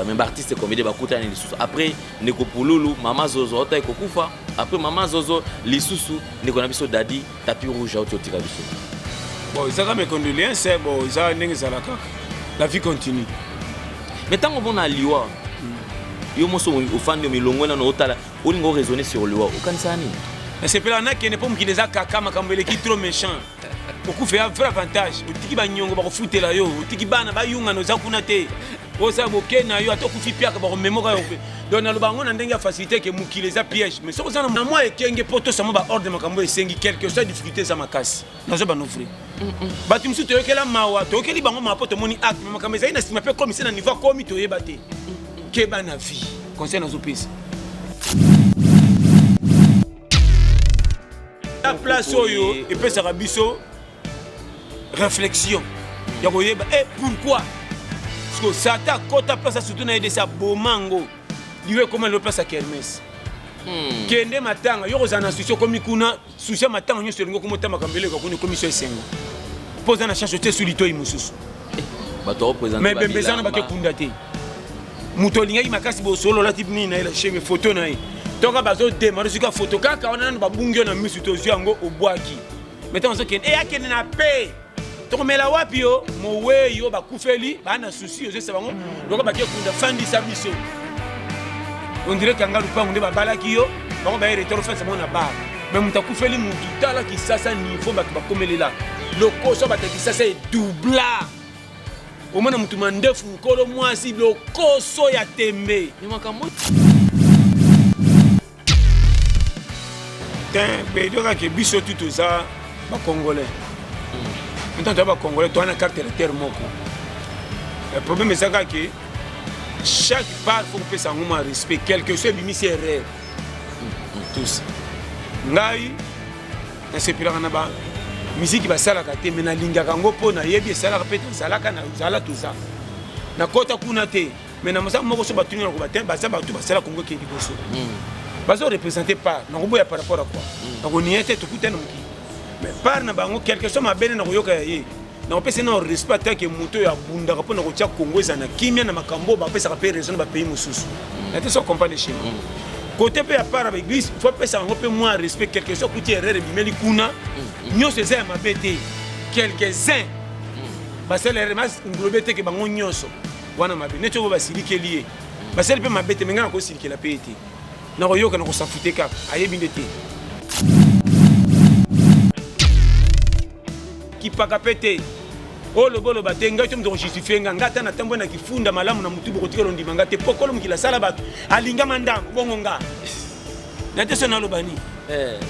même artiste comédien bakuta ni lisusu après neko pululu mama zozo ota ekokufa après mama zozo lisusu neko na biso dadi tapis rouge auto tika biso bon ça mes condoléances bon ça ndenge za la vie continue mais tant on a liwa yo moso ofandi milongo na otala olingo raisonner sur liwa okanisa nini c'est pela na qui ne pas mki les akaka makambele qui trop méchant beaucoup fait un vrai avantage otiki ba nyongo ba kofutela yo otiki bana ba yunga no za kuna te oza bokena yo atokufi piaka ba memoka yo donc na lobango na ndenge ya facilité que mukile za piège mais soki na moi ekenge poto sama ba ordre makambo esengi quelque chose difficulté za makasi nazo ba n'ouvrir batu msu to yokela mawa to yokeli bango mapoto moni acte makambo za ina sima pe comme c'est na niveau comme to yeba te ke bana vie conseil nazo pesa la place oyo epesa biso réflexion ya koyeba et pourquoi parce que Satan kota place surtout na aider sa bomango liwe comment le place à Kermesse kende matanga yo kozana institution comme kuna soucia matanga nyo selingo komota makambele ko kuni commission esengo posa na change te sulito imususu bato représenter mais bembezana ba ke kunda te muto linga makasi bo solo la type ni na ela cheme photo na yi toka bazo démarrer sur photo kaka wana na babungyo na misu to yango obwaki mettons ça kende e akende na paix tokomela wapi yo mowe yo bakufeli bana souci yo bango donc bakie kunda fandi sa biso on dirait kanga lupango nde babalaki yo bango ba retour face mona ba mais mutakufeli mutu tala ki sasa niveau batu bakomelela lokoso bataki sasa e doubla au moins mutu mandefu nkolo mwasi lokoso ya tembe ni makambo ten be doka ke biso tout ça ba congolais. Maintenant, tu vas Congolais, tu as un caractère moko. Le problème c'est que chaque part, il faut que ça ait un respect. Quelque chose qui est erreur. Tous. Ngai, na sepira na ba musique ba sala kate mena linga kango po na yebi sala ka peta sala kana uzala tout ça. Na kota kuna te. Mena mosa moko so batuni na ko batem ba sa ba tu ba sala kongo ke liboso. Ba so représenter pas na ko boya par rapport à quoi. Na ko niete to kutena muki. Mais par na bango quelque chose ma bene na koyoka ye na opese na respect que moto ya bunda ko na ko tia Congo ezana kimia na makambo ba pesa ka pe raison ba pays mususu na te so comprendre chez nous côté pe ya par l'église faut pesa ngo pe moi respect quelque chose kuti erreur bimeli kuna nyose za ma bete quelques-uns ba sel remas nglobete ke bango nyoso wana mabe ne to ba silike lié ba sel pe ma bete menga ko silike la pe ete na koyoka na ko safute ka ayebi ndete qui pakapete oh le bolo batenga tu me justifier ngata na tambo na kifunda malamu na mutu bokotikelo ndimanga te pokolo mukila sala bato alinga mandam bongo nga na te sona lobani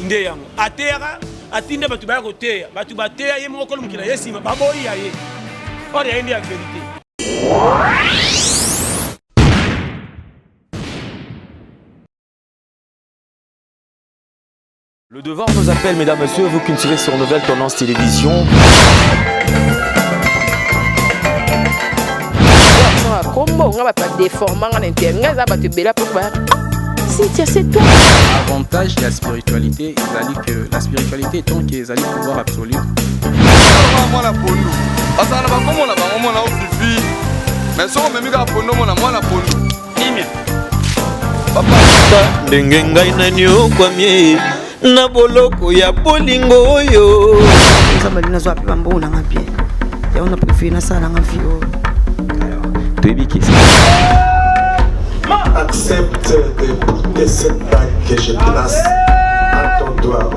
nde yango atera atinda bato ba koteya bato bateya ye mokolo mukila yesima baboyi ya ye ori ya indi ya vérité. Le devoir nous appelle, mesdames, messieurs, vous qui nous tirez sur Nouvelle Tendance Télévision. Avantage de la spiritualité, que la spiritualité étant qu'ils allaient pouvoir absolu. Na boloko ya bolingo oyo nzambe nazo apiba mbona ngapie ya ona préféré na sala ngafio Toyebiki accepte de porter cette bague que je place à ton doigt.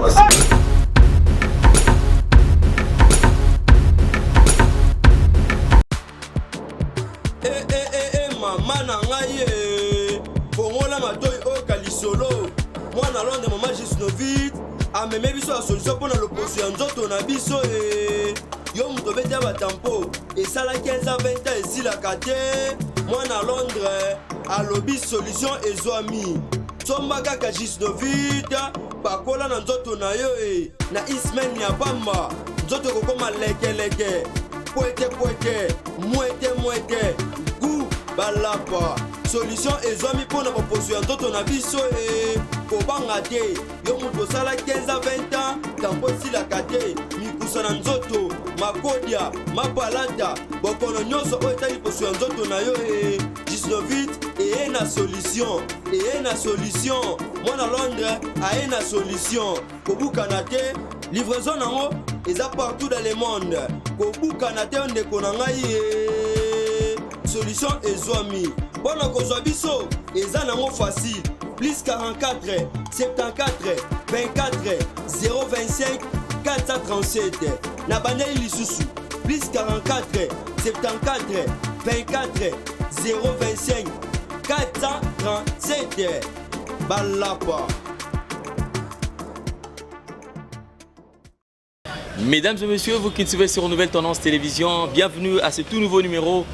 Maman na ngai bongola matoi o kalisolo mwana londe mama Gisnovit ameme biso la solution pour na loposo ya nzoto na biso yo muto bete ba tampo esala 15 à 20 ans esilaka te mwana Londres alobi solution ezwami somba kaka Gisnovit pakola na nzoto na yo na ismen ya bamba nzoto kokoma lekeleke poete mwete gu balapa solution ezwami mpona baposo ya nzoto na biso kobanga te yo moto osala 15 à 20 ans tampo esilaka te mikusa na nzoto makodia mapalata bokono nyonso oyo etali poso ya nzoto na yo Gisnovit et na solution et na solution moi na Londres a na solution kobukana te livraison nango eza partout dans le monde kobukana te ndeko na ngai solution ezwami bona kozwa biso eza nango facile plus 44 74 24 025 437 na bandeli lisusu plus 44 74 24 025 437 Balapa. Mesdames et messieurs, vous qui suivez sur Nouvelle Tendance Télévision, bienvenue à ce tout nouveau numéro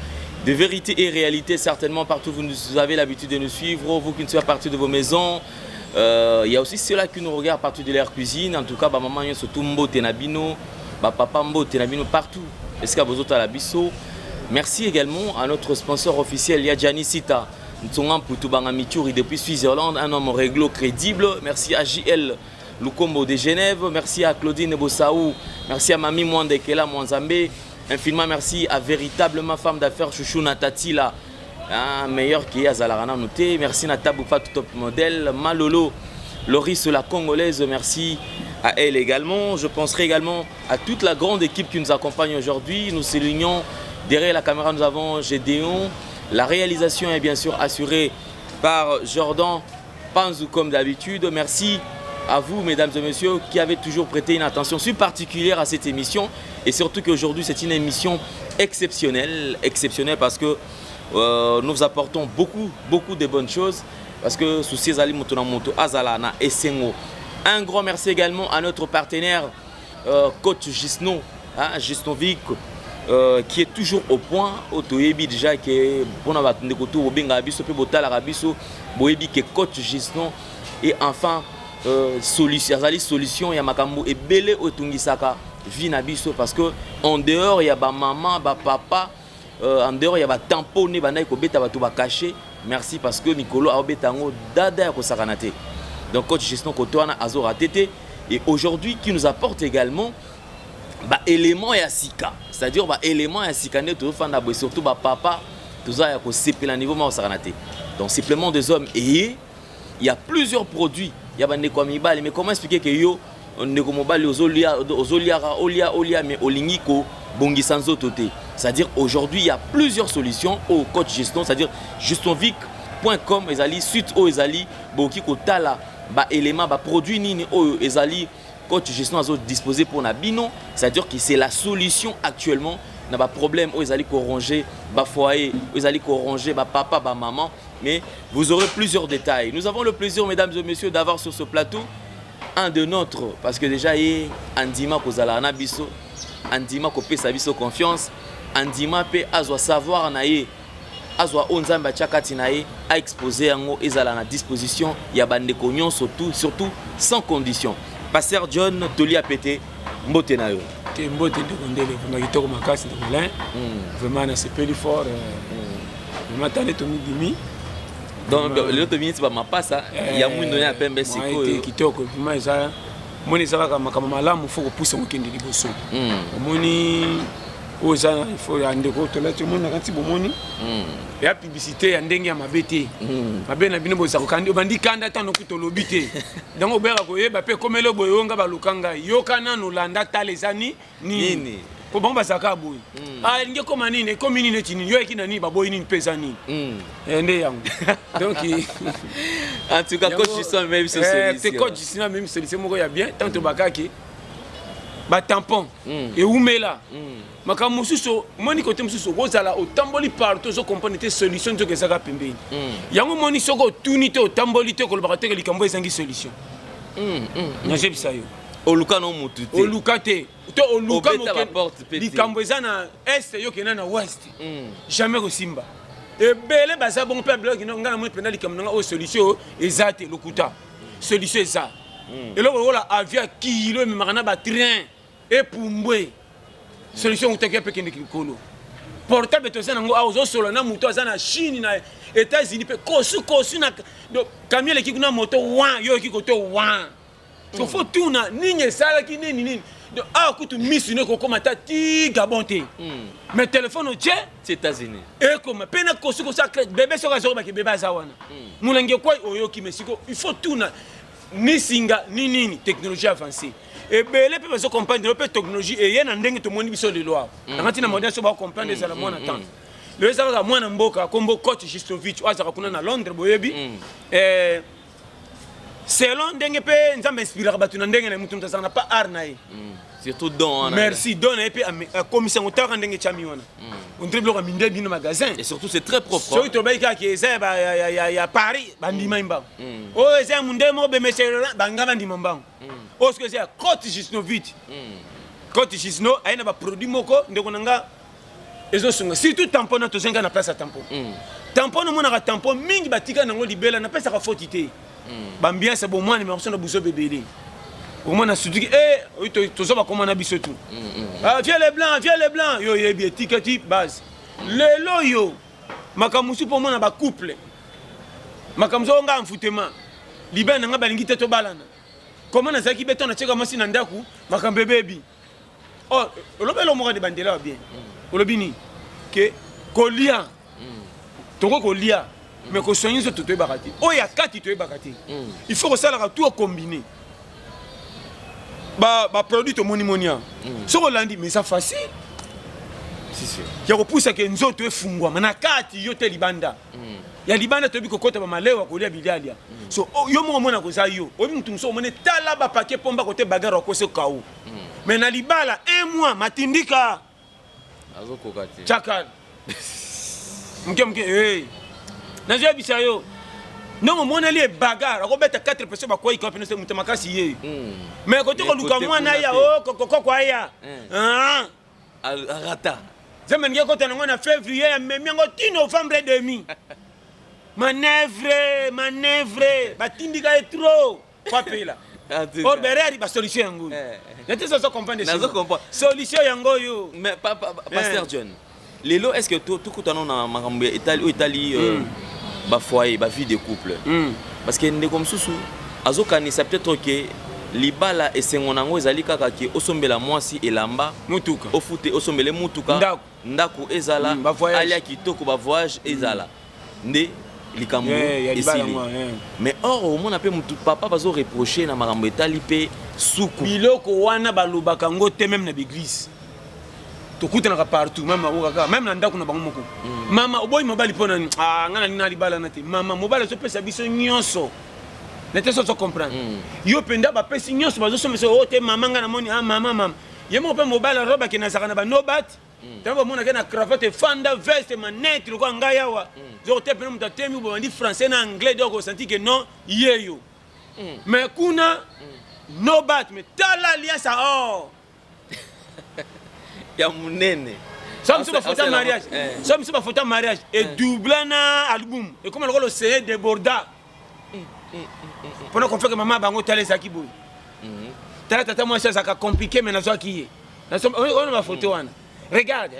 de Vérité et Réalité. Certainement partout vous avez l'habitude de nous suivre, vous qui ne suivez à partir de vos maisons. Il y a aussi ceux-là qui nous regardent partout de leur cuisine. En tout cas, maman, surtout Mbo Tenabino, papa Mbo Tenabino partout. Est-ce qu'il y a besoin de la biso? Merci également à notre sponsor officiel, Yadjani Sita. Ntsonga Poutubanga Mituri depuis Suisse-Irlande, un homme réglo crédible. Merci à JL Lukombo de Genève. Merci à Claudine Bossaou. Merci à Mami Mwandekela Mwanzambe. Infiniment merci à véritablement femme d'affaires Chouchou Natatila. Meilleur qui est à Zalarana Noté. Merci Nataboufa Top Modèle. Malolo Loris la Congolaise. Merci à elle également. Je penserai également à toute la grande équipe qui nous accompagne aujourd'hui. Nous soulignons derrière la caméra, nous avons Gédéon. La réalisation est bien sûr assurée par Jordan Panzou comme d'habitude. Merci à vous, mesdames et messieurs, qui avez toujours prêté une attention si particulière à cette émission. Et surtout qu'aujourd'hui, c'est une émission exceptionnelle. Exceptionnelle parce que nous apportons beaucoup de bonnes choses. Parce que sous ces Ali Motonamoto, Azalana et Sengo. Un grand merci également à notre partenaire, coach Gisno, Gisnovic, qui est toujours au point. Otoyebi déjà qui est bon à Ndekoto, Obenga Abiso, Pebotala Abiso, Boyebi qui est coach Gisno. Et enfin, solution, il y a Makambo et Bele Otungisaka, Vinabiso, parce que en dehors, il y a maman, papa, en dehors, il y a tamponné, caché. Merci parce que Nicolo a obetango dada ko sakanate. Donc coach Gisno Kotoana Azora Tete et aujourd'hui qui nous apporte également éléments et asika. C'est-à-dire éléments et asika ne tout fanda surtout papa tout ça ya ko sepela niveau ma sakanate. Donc supplément des hommes et il y a plusieurs produits. Il y a des komibali mais comment expliquer que yo ndeko mobali ozolia mais olingiko bongi sanzo toté. C'est-à-dire aujourd'hui il y a plusieurs solutions au coach Gisno, c'est-à-dire justonvic.com ezali suite au ezali boki kotala élément produit nini o ezali coach Gisno azo disposé pour nabino, c'est-à-dire que c'est la solution actuellement na problème o ezali ko ranger foyer, o ezali ko ranger papa maman, mais vous aurez plusieurs détails. Nous avons le plaisir mesdames et messieurs d'avoir sur ce plateau un de nôtres parce que déjà il andima kozala na biso, andima ko pesa biso confiance. Andima pe azwa savoir naye azwa onzamba chakati naye a exposé yango ezala na disposition ya bandeko nyonso surtout sans condition. Pasteur John Toli a pété mbote na yo. Te mbote de kondele vraiment kitoko makasi de malin. Vraiment na sepeli fort vraiment tane to midimi. Donc l'autre minute ba mapasa ya mwindo ya pembe siko kitoko vraiment ça moni ça ka makama malamu faut pousser mokende liboso. Moni Oza il faut ande ko to la tout monde quand bomoni ya publicité ya ndenge ya mabete mabe na bino boza ko kandi bandi kanda tano kuto lobité donc obera ko yeba pe komelo boyonga balukanga yokana no landa talezani nini ko bon basaka boy nge koma nini ko minine tini yo ekina ni baboy nini pesa ni ende yango donc en tout cas coach Gisno même solution c'est coach Gisno même solution moko ya bien tant to bakaki ba tampon et oumela makamu suso moni côté mususo kozala otamboli partout zo comprendre te solution zo kezaka pembeni yango moni soko tunité otamboli te ko lobaka te ke likambo ezangi solution na jebisa yo oluka no mutu te oluka te to oluka no likambo ezana est yo kena na ouest jamais ko simba et belé baza bon peuple qui ngana mo pena likambo nga o solution ezate lokuta solution eza et là voilà avion kilo me marana ba train et pumbwe solution utaki pe kende kikolo portable to sana ngo azo solo na muto azana Chine na États-Unis pe kosu na do camion ki kuna moto wa yo ki koto wa so faut tuna ninye sala ki nini Ah, écoute, Miss Uneko, comme ta ti gabonté. Mais téléphone au tien. C'est États-Unis. Et comme, peine à cause de ça, bébé sur la zone, bébé à Zawana. Moulangue quoi, oyo qui me sigo. Il faut tout, ni singa, ni technologie avancée. Et bien, les personnes comprennent la technologie et il y a un dingue tout le monde qui sont les lois. Quand tu as modèle, tu vas comprendre les éléments en attente. Le Zara, moi, un boka, comme coach Gistovic, ou Azara Kuna à Londres, Boyebi. Selon dingue, nous avons inspiré à battre un dingue, nous n'avons pas arnaé. Surtout don. Merci, don et puis commission autant en dingue chamiona. On triple au minde bien magasin. Et surtout c'est très propre. Sur le baïka qui est il y a Paris, bandi maimba. Oh, c'est un monde mo be monsieur banga bandi mamba. Oh, ce que c'est Côte Gisnovic. Côte Gisno, aina ba produit moko ndeko nanga ezo sunga. Surtout tampon na to zenga na place à tampon. Tampon no mona tampon mingi batika nango libela na pesa ka fotité. Bambien c'est bon moi numéro na buso bébélé. Au moins, on a dit que tout ça va comme on a biso tout. Viens les blancs, yo yebi étiquette base. Le loyo, makamusu pour moi na ba couple. Makamuso nga enfoutement. Liben nga balingi teto balana. Comment na zaki beton na tcheka masi na ndaku, makambe baby. Oh, lobelo mo de bandela bien. Olobini que kolia. Toko kolia, mais ko soigner ce tout bakati. Oh ya kati to bakati. Il faut que ça la tout combiner. Produit au monimonia. Ce qu'on l'a dit, mais ça facile. C'est sûr. Il y a repoussé que nous autres fungwa. Manakati yote libanda. Il y a libanda to bi kokota ba malewa ko lia bidalia. So yo mo mona ko za yo. Obi mutu so mone tala ba paquet pomba côté bagarre ko se kaou. Mais na libala un mois matindika. Azo kokati. Chakal. Mke hey. Na je bisa yo. Non, mon allié bagarre, on va 4 personnes à quoi il comprend ce mutamaka si. Mais quand tu luka mwana ya quoi ya. Rata. Je me dis quand on a février mais miango ti novembre demi. Manœuvre, batindika est trop. Quoi payer là. Or bereri ba solution yango. N'était ça comprendre des solution yango yo. Mais pasteur John. Lelo est-ce que tout kutano na makambo Italie ba foyer ba vie de couple parce que ndeko msusu azokanisa peut-être que libala esengonango ezali kaka ke osombela mwasi elamba mutuka ofute osombele mutuka ndako ezala alia kitoko ba voyage ezala nde likambo esili mais or au monde pe mutu papa bazo reprocher na makambo etali pe suku biloko wana balobaka ngo te même na l'église tokutana partout mama okaka même na ndako na bango moko mama oboyi mobali pona ngana ni na libala na te mama mobali so pesa biso nyonso nete so comprendre yo penda ba pesa nyonso bazo so meso o te mama ngana moni mama yemo pe mobali roba ke na sakana ba no bat tango mona ke na cravate fanda veste manette ko ngaya wa zo te pe muta temi bo ndi français na anglais donc on senti que non yeyo mais kuna no bat mais tala liasa oh ya munene sommes sur photo mariage sommes sur photo mariage et double na album et comme le c'est déborda pendant qu'on fait que maman bango tale ça qui boy tata moi ça ça compliqué mais na zo qui on va photo wana regarde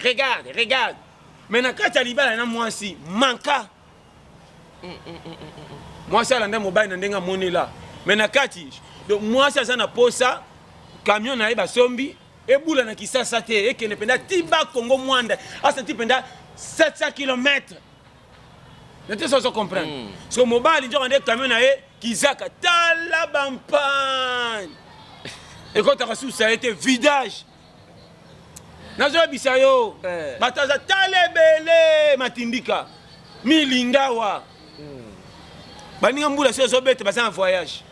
mais na kata libala na moi si manka moi ça landa mobile na ndenga moni là mais na kati donc moi ça na posa camion na iba sombi et boula na kisasa te et que ne penda tiba Congo mwanda asa tipenda 700 km. N'était ça comprendre. So mobile ndio ande camion na kizaka tala bampan. Et quand tu as reçu ça a été vidage. Nazo bisayo bataza talebele matindika milingawa. Baninga mbula so bete basa en voyage.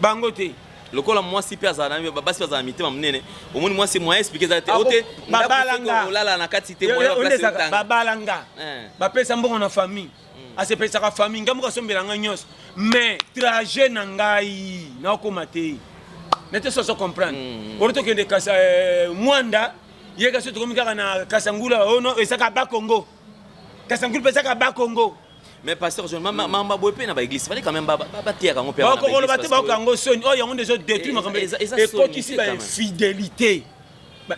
Bangote lokola mwasi pe azana basi azana mitema munene omoni mwasi mwa expliquer za te ote babalanga olala na kati te moya place tanga babalanga ba pesa mbongo na famille ase pesa ka famille ngamu ka sombela nga nyos mais trajet na ngai na ko mate nete so comprendre orito ke de kasa mwanda yeka so to komika na kasangula ono esaka ba Congo kasangula pesa ka ba Congo. Mais pasteur John mama boy pe na ba église fallait quand même ba tier kango pe na église ko lo bati ba kango soni oh yango des autres détruit makambe et ko kisi ba fidélité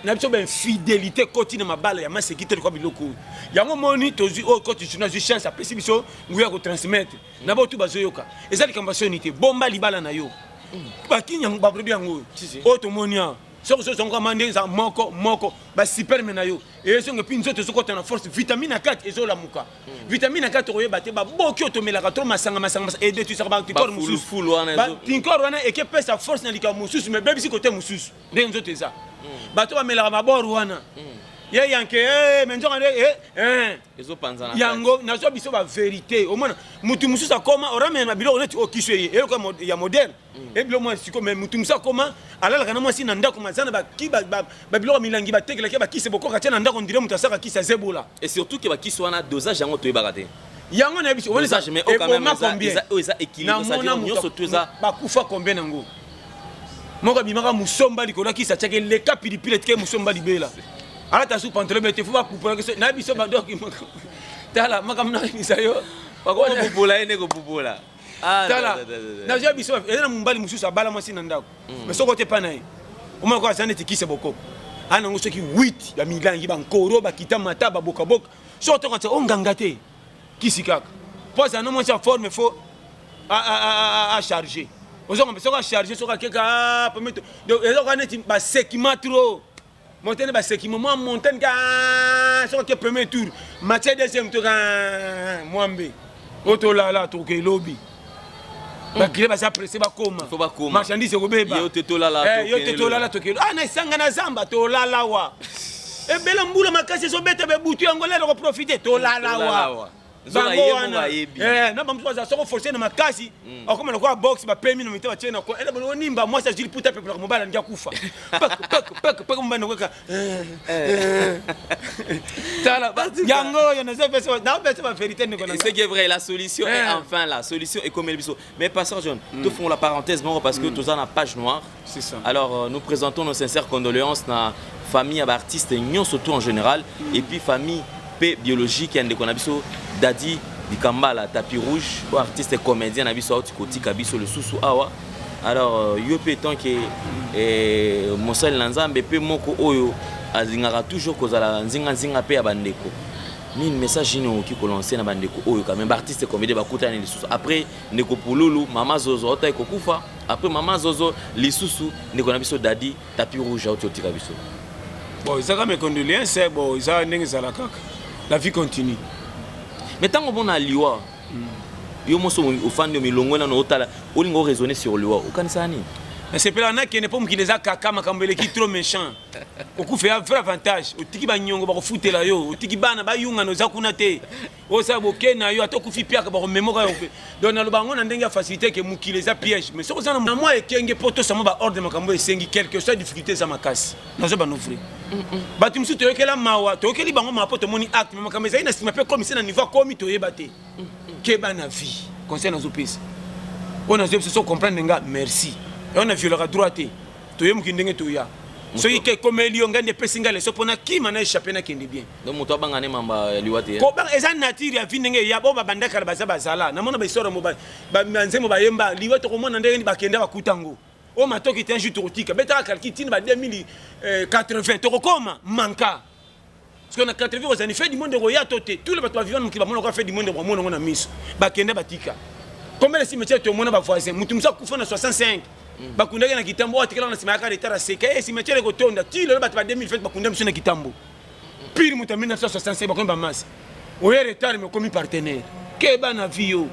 na biso ba fidélité koti na mabala ya masekite ko biloko yango moni tozi oh koti tuna ju chance apesi biso nguya ko transmettre na ba tu bazoyoka ezali kamba soni te bomba libala na yo ba kinya ba produit yango oh to monia soko so songa mande za moko ba super menayo et so ngepi nzoto so kota na force vitamine 4 ezo la muka vitamine 4 oyeba te ba boki otomelaka trop masanga et de tu ça ba tikor mususu full wana ba tikor wana et que pesa force na lika mususu mais bebisi côté mususu de nzoto eza ba to ba melaka mabor wana ye yanke menzo ngane ezo panzana yango nazo biso ba vérité au moins mutu mususu akoma orame na bilo oneti okiswe ye ko ya moderne et bilo moi siko mais mutu mususu akoma alala kana mwasi na ndako mazana ba ki ba bilo milangi ba tekela ke ba kise boko katia na ndako ndire mutu asaka kisa zebola et surtout que ba kiswana dosage yango toyeba te yango na biso dosage mais au quand même ça équilibre ça dit nyonso toza ba kufa combien nango moko bimaka musomba likola kisa tiake le kapilipile tike musomba libela ala ta su pantalon bete faut pas couper que na biso ba donc tala makamna misayo bakona bubola ene ko bubola tala na je biso ena mumbali mususu abala mwasi na ndako mais soko te pa naye oma ko asane tikise boko ana ngoso ki 8 ya milangi ba nkoro ba kita mata ba boka boka so to ka onganga te kisikaka pose na mo sa forme faut à charger ozonga beso ka charger so ka keka permettre donc ezo ka neti ba sekima trop montagne ba seki moi montagne ga so que premier tour match deuxième tour mwambe oto la to ke lobby ba kile ba sa pressé ba koma faut ba koma marchandise ko beba yo te to la to ke na sanga na zamba to la wa e bela mbula makasi so bete be butu yango le ko profiter to la wa bango wana na ba mtwa za soko forcer na makasi akoma na kwa box ba pemi no mitaba chena ko ele bono nimba moi ça jili puta pepe ko mobala ndia kufa pak mbana kweka tala yango yana za pesa na pesa ba vérité ne kona c'est vrai la solution est enfin la solution est comme biso mais passeur John te font la parenthèse bon parce que tous en a page noire c'est ça alors nous présentons nos sincères condoléances na famille à artistes nyon surtout en général et puis famille P biologique et ndeko na biso Dadi Dikambala tapis rouge ou artiste comédien na biso auti kotika biso le susu awa alors yo pe tant que Mosel Nanzambe pe moko oyo azingaka toujours kozala nzinga pe ya bandeko ni message ni ki ko lancer na bandeko oyo quand même artiste comédien bakutana le susu après ndeko Pululu mama Zozo ota ekokufa après mama Zozo le susu ndeko na biso Dadi tapis rouge auti kotika biso bon ça comme condoléances bon ça ndenge zala kaka la vie continue. Mais tant qu'on a liwa, yo mo so au fan de milongo na otala, olingo raisonner sur liwa. O kanisa ni. Mais c'est pas là qui n'est pas qui les a kaka makambele qui trop méchant. O ku fait un vrai avantage. O tiki ba nyongo ba ko futela yo, o tiki bana ba yunga no zakuna te. O sa boke na yo ato ku fi pia ka ba memoka yo. Donc na lo bango na ndenge ya facilité que mukile za piège. Mais soko sana na moi ekenge poto sama ba ordre makambo esengi quelque chose difficulté za makasi. Na zo ba n'ouvrir. Bati musu toyokela mawa toyokeli bango mapoto moni acte mais makambo ezali na sima pe comme na niveau comme toyeba te. Ke ba na vie. Conseil na zo pesa. On a zo so comprendre nga merci. Et on a violé la droite. Tu es mukindenge toya. Soki ke comme elio ngande pesinga le sopona ki mana échapper na kende bien. Donc moto bangane mamba liwate. Ko bang eza nature ya vinenge ya bo babanda kala bazala. Na mona ba isoro mo ba nzemo ba yemba liwate ko mona ndenge ba kende ba kutango. O matoki te un jour totika. Beta kalki tini ba 2080 to koma manka. Parce qu'on a 80 aux années fait du monde roya toté. Tous les bateaux vivants qui ba mona ko fait du monde roya mona na miso. Ba kende batika. Combien de cimetières to mona ba voisin mutumsa kufa na 65. Bakundaka na kitambo atikala na sima yaka retara seka cimetière ko tonda ti le bat ba 2020 bakunda mso na kitambo pire muta 1965 bakomba masi oye retard mais comme partenaire ke bana vio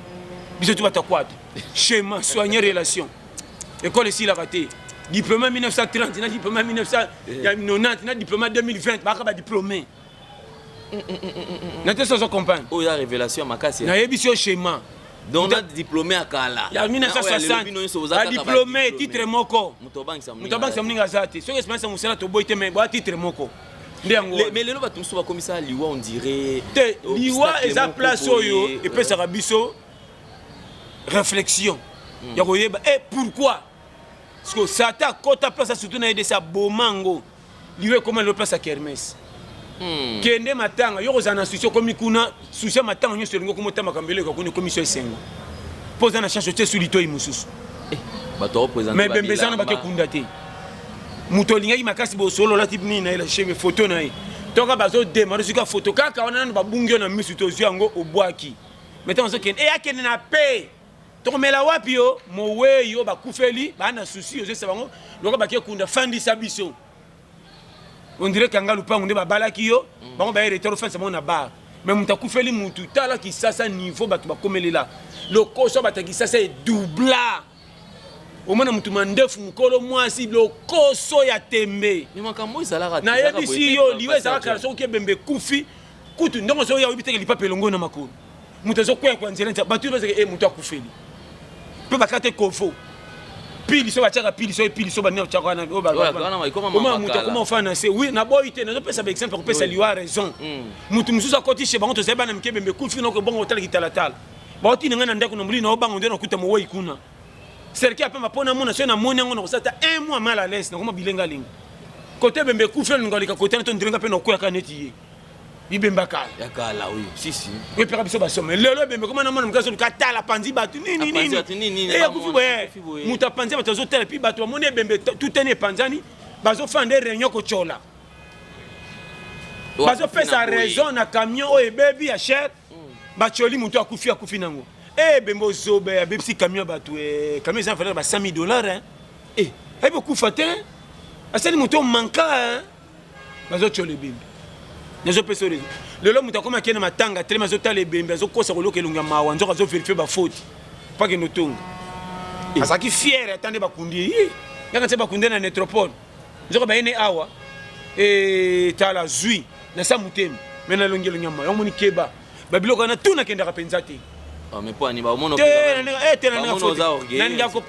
biso tu batakwata schéma soigner relation école ici la raté diplôme 1930 na diplôme 1990 na diplôme 2020 baka ba diplômé na te so comprendre o ya révélation makasi na yebisio schéma. Donc on a diplômé à Kala. Il y a 1960. A diplômé titre moko. Mutobank samninga zati. So expérience musela to boite mais ba titre moko. Mais les loba tumso ba comme ça liwa on dirait liwa eza place oyo et puis ça rabiso réflexion. Ya koyeba pourquoi? Parce que ça ta kota place surtout na aider ça bomango. Liwe comment le place à Kermesse. Kende matanga yo kozana souci comme kuna souci matanga nyo selingo komota makambele ko kuni commission esengo posa na change te sulito imususu bato représenter mais bembezana bake kunda te muto linga makasi bo solo la tibni na ila cheve photo na yi toka bazo démarrer suka photo kaka wana na babungyo na misu to ziango obwaki mettons zo ken akene na pe to mela wapi yo mowe yo bakufeli bana souci yo se bango loko bakie kunda fandisa biso on dirait kanga lupango nde babalaki yo bango baye retard offense bango na bar mais mutu akufeli mutu tala kisasa niveau bato bakomelela lokoso batakisasa edoubla omona mutu mandefu mukolo mwasi lokoso ya tembe nayebisi yo liwe ezalaka soki ebembe kufi kutu ndongo so ya obiteke lipa pelongo na makolo mutu azokweya kwa nzela bato bazeke mutu akufeli mpe bakate kofo pili so batiaka pili so epili so baneo tiaka wana oma mutu akoma ofana se oui naboyi te nazopesa baexemple kopesa liwa raison mutu mosusu akoti she bango tozayi bana mike ebembe kufi noko bongo otalaki talatala baotina ngai na ndako na molini na obango nde nakuta mowei kuna serki apema mpona mona so namoni yango nakosata un mois mal à l'aise nakoma bilenga linga kote ebembe kufi nalingalika kote na to ndirenga mpe nakweyaka neti ye bibemba kala ya kala oui si wepeka biso basome lelo ebembe koma namona mokasi oluka tala panzi bato nini eyakufi boye moto apanzi bato azotala epi bato bamoni ebembe tutene epanzani bazofanda réunion kocola bazopesa raison na camion oyo ebebi ya chere bacoli moto akufi nango ebembe ozobe abebisi camion bato camion eza valeur ba $100,000 ayebi okufa te asali moto omanka bazocola ebembe nazopesa rezo lelo moto akoma akende matanga telema azotala ebembe azokosa koloka elongo ya mawa nzoka azoverifie bafoti pakende otonga azalaki fiere atande bakundi yaka nse bakundi na métropole nzoka bayene awa tala zwi na sa motema me nalongi elongo ya mawa omoni keba babiloko wana tu nakendaka mpenza te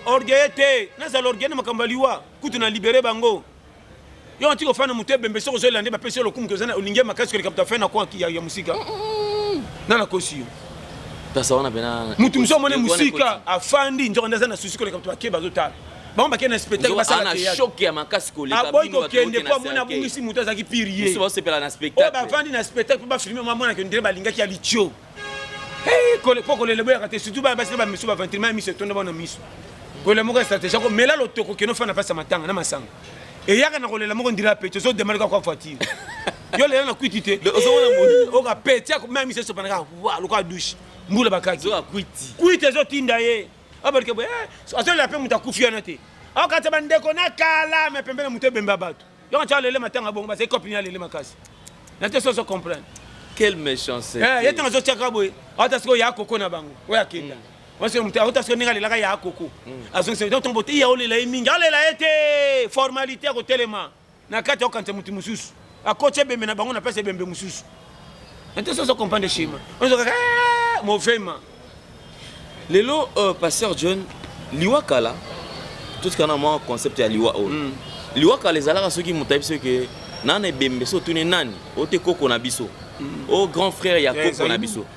orgueil te nazala orgueil na makambo ya liwa kutu na libere bango yo ntiko fana mutu ebembe soko ozolande bapesi yo lokumu kozana olingi makasi koleka mutu afai na kwa ya musika nana kosi yo mutu mosu omone musika afandi nzoko nde aza na susi koleka mutu bake bazotala bango bake na spectacle basala aboyi kokende mpo amoni abungisi mutu azalaki pire ye oyo bavandi na spectacle mpo bafilme mamonake ndire balingaki ya litio po kolela boyaka te surtout basina bamisu baventriment ya miso etonda bona miso kolela moko ya stratégie ako mela lotoko kende ofana mpasi ya matanga na masanga eyaka na kolela moko ndira pete ozodemande kwa voiture yo lela na kwiti te oka pete meme miso esopanaka lokola douche mbula bakaki kwiti ezotinda ye abalike boye azolela mpe moto akufi wana te akata bandeko na kala me pembeni moto ebembe ya bato yo kantia alele matanga bongo basa ekopini alele makasi na te soso comprendre quelle méchanceté ye ntango azotiaka boye aota sikoyo ya koko na bango oyo akenda aota sikoyo ndenge alelaka ya koko azongisatongo te iya olela ye mingi aolela ye te formalité ya kotelema na kati aokanisa motu mosusu akoti ebembe na bango na place ebembe mosusu na te soso comprendre schéma ozokaka mauvais lelo pasteur John liwa kala totikana mwa concept ya liwa oyo liwa kala ezalaka soki moto ayebi soki nana ebembe so otuni nani ote koko na biso o grand frère ya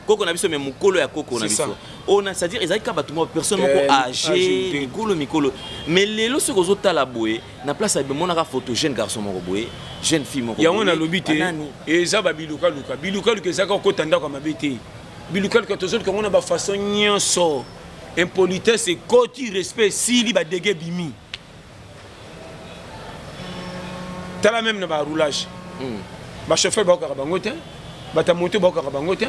koko na biso mais mukolo ya koko na biso on c'est à dire ezalaki ka bato moko personne moko âgé mikolo mais lelo soki ozotala boye na place ya bemonaka photo jeune garçon moko boye jeune fille moko yango nalobi te eza babilukaluka bilukaluka ezalaka okota ndako ya mabe te bilukaluka tozoluka ngo na bafaçon nyonso impolitesse ekoti respect esili badege bimi tala même na baroulage bachauffeur baokaka bango te batamoto baokaka bango te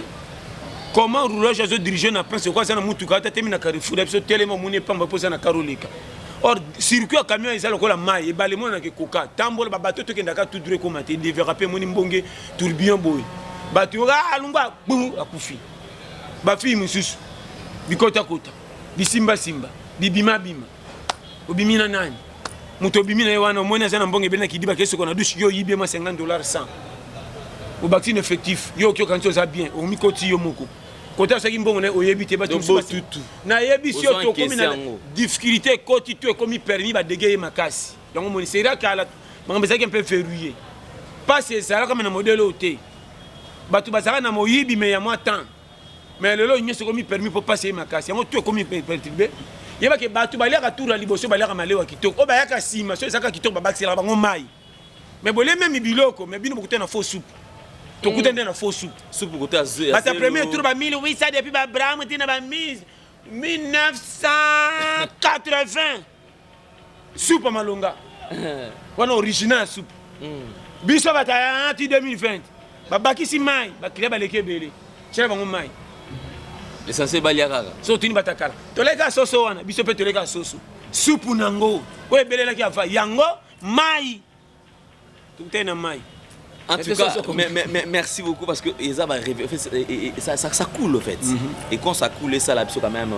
comment roulage azodirige na prince okwa aza na mutuka ata temi na carrefour ya biso telema omoni epamba mpo aza na karoleka or circuit ya camion eza lokola mai ebale monanaka ekoka tambola babato tokendaka tout droit ekoma te deverape emoni mbonge tourbillon boye bato alungwa bu akufi bafille mosusu bikotakota bisimbasimba bibimabima obimi na nani moto obimi na ye wana omoni aza na mbongo ebele na kidiba kesoko na douche yo oyibi ma $50 100 obakisi na effectif yo oki okanisi oza bien omikoti yo moko kota asaki mbongo na oyebi te nayebi si yo tokomi na difficulté ekoti to ekomi permis badege ye makasi yango moni seria kala makambo ezalaki mpe verrouillé pasi ezalaka me na modele oyo te bato bazalaka na moyibi me ya mwa temps mais lelo nyonso ekomi permis mpo pasi ye makasi yango to ekomi perturbe yebake bato baliaka tour ya liboso baliaka malewa kitoko oyo bayaka nsima so ezalaka kitoko babakiselaka bango mai mais bolie meme biloko mais bino bokuta na faux soupe tokuta nde na faux soupe bata premier tour ba 1800 depuis ba Abraham tina ba 1980 soupe malonga wana original soupe biso bata anti 2020 babakisi mai baklia baleki ebele tiela bango mai l'essentiel balia kaka so tini batakala toleka soso wana biso pe toleka soso supu nango oyo ebelelaki ava yango mai tokutai na mai. En tout cas, merci beaucoup parce que ça coule en fait. Et quand ça coule, ça là, quand même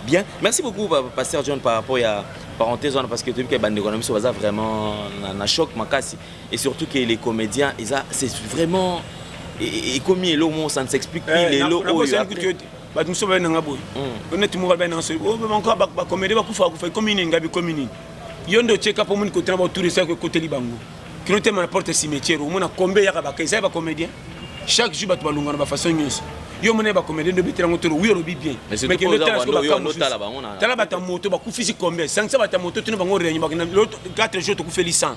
bien. Merci beaucoup, Pasteur John, par rapport à parenthèse, parce que depuis que bande d'économie, ça vraiment un choc, et surtout que les comédiens, c'est vraiment et comme il est ça ne s'explique plus. Les lots, qui nous témoigne porte cimetière où on a combien y a des comédiens chaque jour tu vas l'ungar de façon news yo mon comédien de bétira moto oui on bien mais que l'autre là bas ta moto ba ku physique combien 500 ba ta moto tu ne vas ngoré l'autre 4 jours tu ku fait 100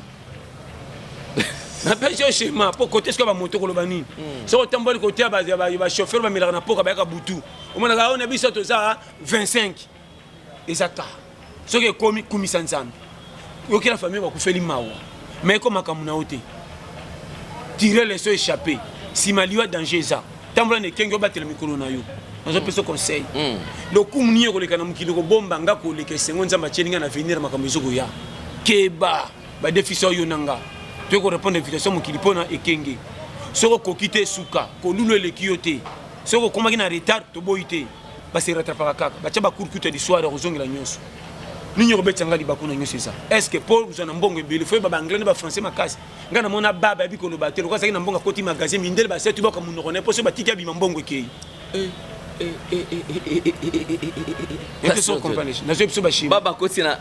na pêche chez moi pour côté ce que ba moto ko lobani so tamboli côté ba chauffeur ba milana pour ba ka butu on a biso to ça 25 ezaka ce que komi kumisanzambi yo ki la famille ba ku fait limawa. Mais comme on a ôté, tirer les soins échappés, si Maliwa danger ça, tant que les Kengo battent le micro na yo, on a ce conseil. Le coup mnier ko le kanam ki le bomba nga ko le kesengo nzamba chelinga na venir makamizo ko ya. Keba ba déficience yo nanga. Tu ko répondre invitation mo kilipona ekenge. Soko ko kite suka, ko lulu le kiyote. Soko koma ki na retard to boité. Ba se rattrapera kaka. Ba tchaba kurkuta di soir rozongi la nyonso. Nous avons ça. Est-ce que Paul vous en a bon il faut que anglais et français ma casse. Ngana mona baba bi ko lo bater ko sa na mbonga koti magasin mindel ba setu ba ko muno ne poso ba tiki bi mbongo ke. Est-ce que comprendre? Na zo biso ba shima. Baba koti na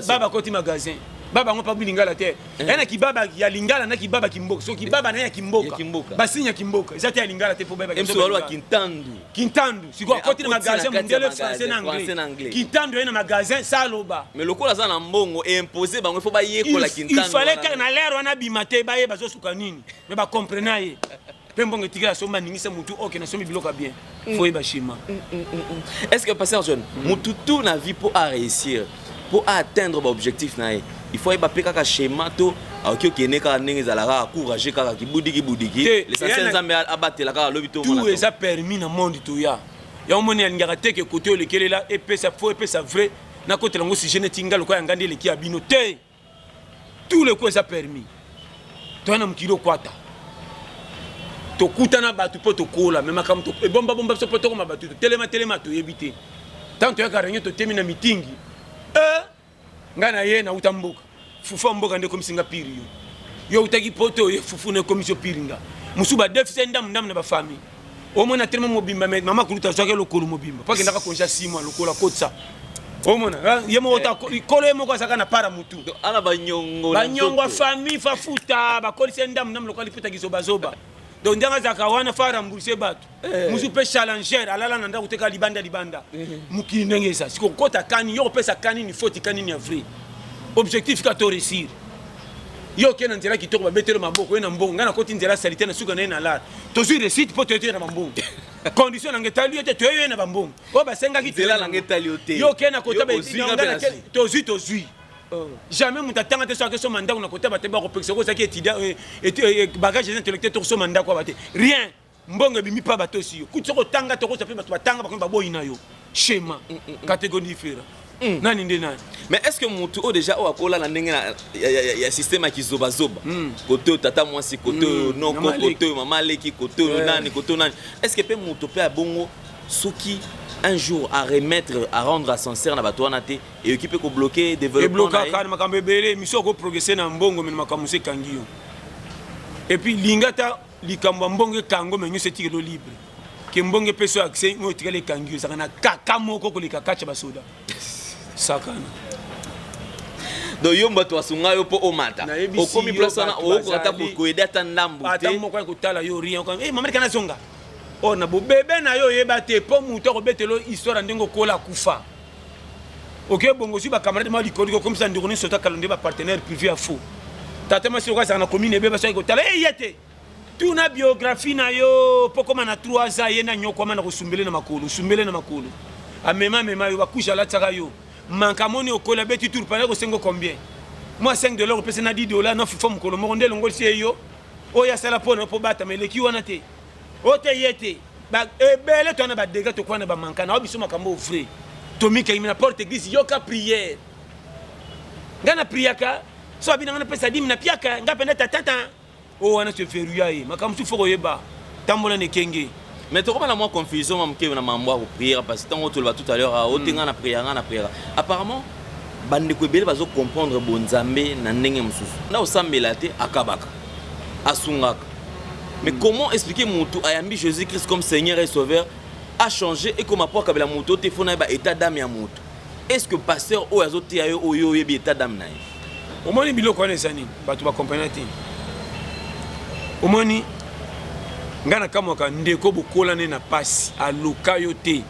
baba koti magasin. Baba ngo pa bilingala te. Yana ki baba ya lingala na ki baba kimboka. So ki baba na ya kimboka. Ba sinya kimboka. Ezati ya lingala te po baba. Emso walo kintandu. Kintandu. Siko koti na magasin mindel français na anglais. Kintandu ena magasin saloba. Mais le kola za na mbongo imposé bango faut ba yeko la kintandu. Il fallait que na l'air wana bimate ba ye bazo suka nini. Mais ba comprendre ye. Pembongo tigala so maningisa mutu OK na so mi biloka bien. Faut ba shima. Est-ce que pasteur John, mutu tout na vie pour réussir, pour atteindre l'objectif il faut que kaka schéma to ok ne ka ndenge zalaka encourager kaka kibudiki l'essentiel nzambe abatela kaka lobito tout est ça permis na monde to ya omoni ngaka te ke côté le kelela et ça faux et ça vrai na côté lango si génétique ngalo ko ngandi le ki abino te tout le coup ça permis to na mkilo kwata to kutana batu po to kola mais makam to bomba so po to ko mabatu telema to yebite tant to ya karanyo to temina meeting ngana ye na utambuka fufu mboka ndeko misinga piri yo utaki poto ye fufu ne komisio piringa musuba defise ndam na ba famille omona tellement mobimba mama kuluta soke lokolo mobimba pa kenda ka konja 6 mois lokola kotsa omona ye mo ota kolo ye mo ko saka na para mutu ala banyongo famille fa futa ba kolise ndam lokali futa kizoba donc ndanga zaka wana fara mbulse batu musu pe challenger alala nanda kuteka libanda mukini ndenge ça siko kota kani yo pesa kani ni faute kani ni vrai objectif ka to réussir yo kena ndela ki to ba betelo maboko na mbongo ngana koti ndela salite na suka na la to suis réussite pour te na mbongo condition na ngetali yote to yo na mbongo o ba senga ki ndela na ngetali yote yo kena kota ba ndanga to suis jamais mon t'attend te que son mandat on a côté ba te ba repexer ko ça qui étudiant et bagage intellectuel to son mandat quoi baté rien mbongo bimi pa bato si yo kutso ko tanga to ko ça fait ba tanga ba ko ba boyina yo schéma catégorie différente nani ndena mais est-ce que mutu o déjà o akola na ndenge na ya système ki zoba côté tata moi si côté non côté maman leki côté nani est-ce que peut mutu pe abongo soki un jour à remettre à rendre sincère na bato na te et équipe ko bloquer développement bloquer quand makambe belé mission ko progresser na mbongo mais makambo se kangiyo et puis lingata likambo mbongo kango mais nyose tikelo libre ke mbongo peso accès mo tikele kangiyo saka na kaka moko ko likakacha basoda sakana do yomba to asunga yo po omata okomi place na o ko ata ko edata ndambu te ata mo ko kutala yo rien ko mama kana zonga ona bo bébé na yo yeba te po muto ko betelo histoire ndengo kola kufa OK bongo si ba camarade ma likoli comme ça ndikoni sota kalonde ba partenaire privé à faux tata ma siko ça na commune beba so ko tala yete tu na biographie na yo po comme na 3 ans yena nyoko mana ko sumbele na makolo amema yo ba kusha la tsaka yo mankamoni okola beti tour pale ko sengo combien moi 5 $ pesa na 10 $, na fifo mkolo mo ndelo ngol sie yo o ya sala pona po bata mais leki wana te ote yete ba ebele tona ba dega to kwana ba mankana obiso makambo vrai tomi ka imina porte église yoka prière ngana priaka so abina ngana pesa dim na piaka ngapenda tatata o wana se feruya e makamtu foko yeba tambola ne kenge. Mais tu comprends la moi confusion même que na mambo ko prière parce que tant on tout à l'heure au tenga na prière apparemment bande ko bele bazo comprendre bonzambe na ndenge mususu na osambela te akabaka asungaka. Mais comment expliquer mutu ayambi Jésus-Christ comme Seigneur et Sauveur a changé et comme apport kabela mutu te fona ba état d'âme ya mutu. Est-ce que pasteur o azote ayo oyo yebi état d'âme na ye? Omoni biloko wana esani bato bakompagna te omoni ngana kamwaka ndeko bokolane na pasi aloka yo te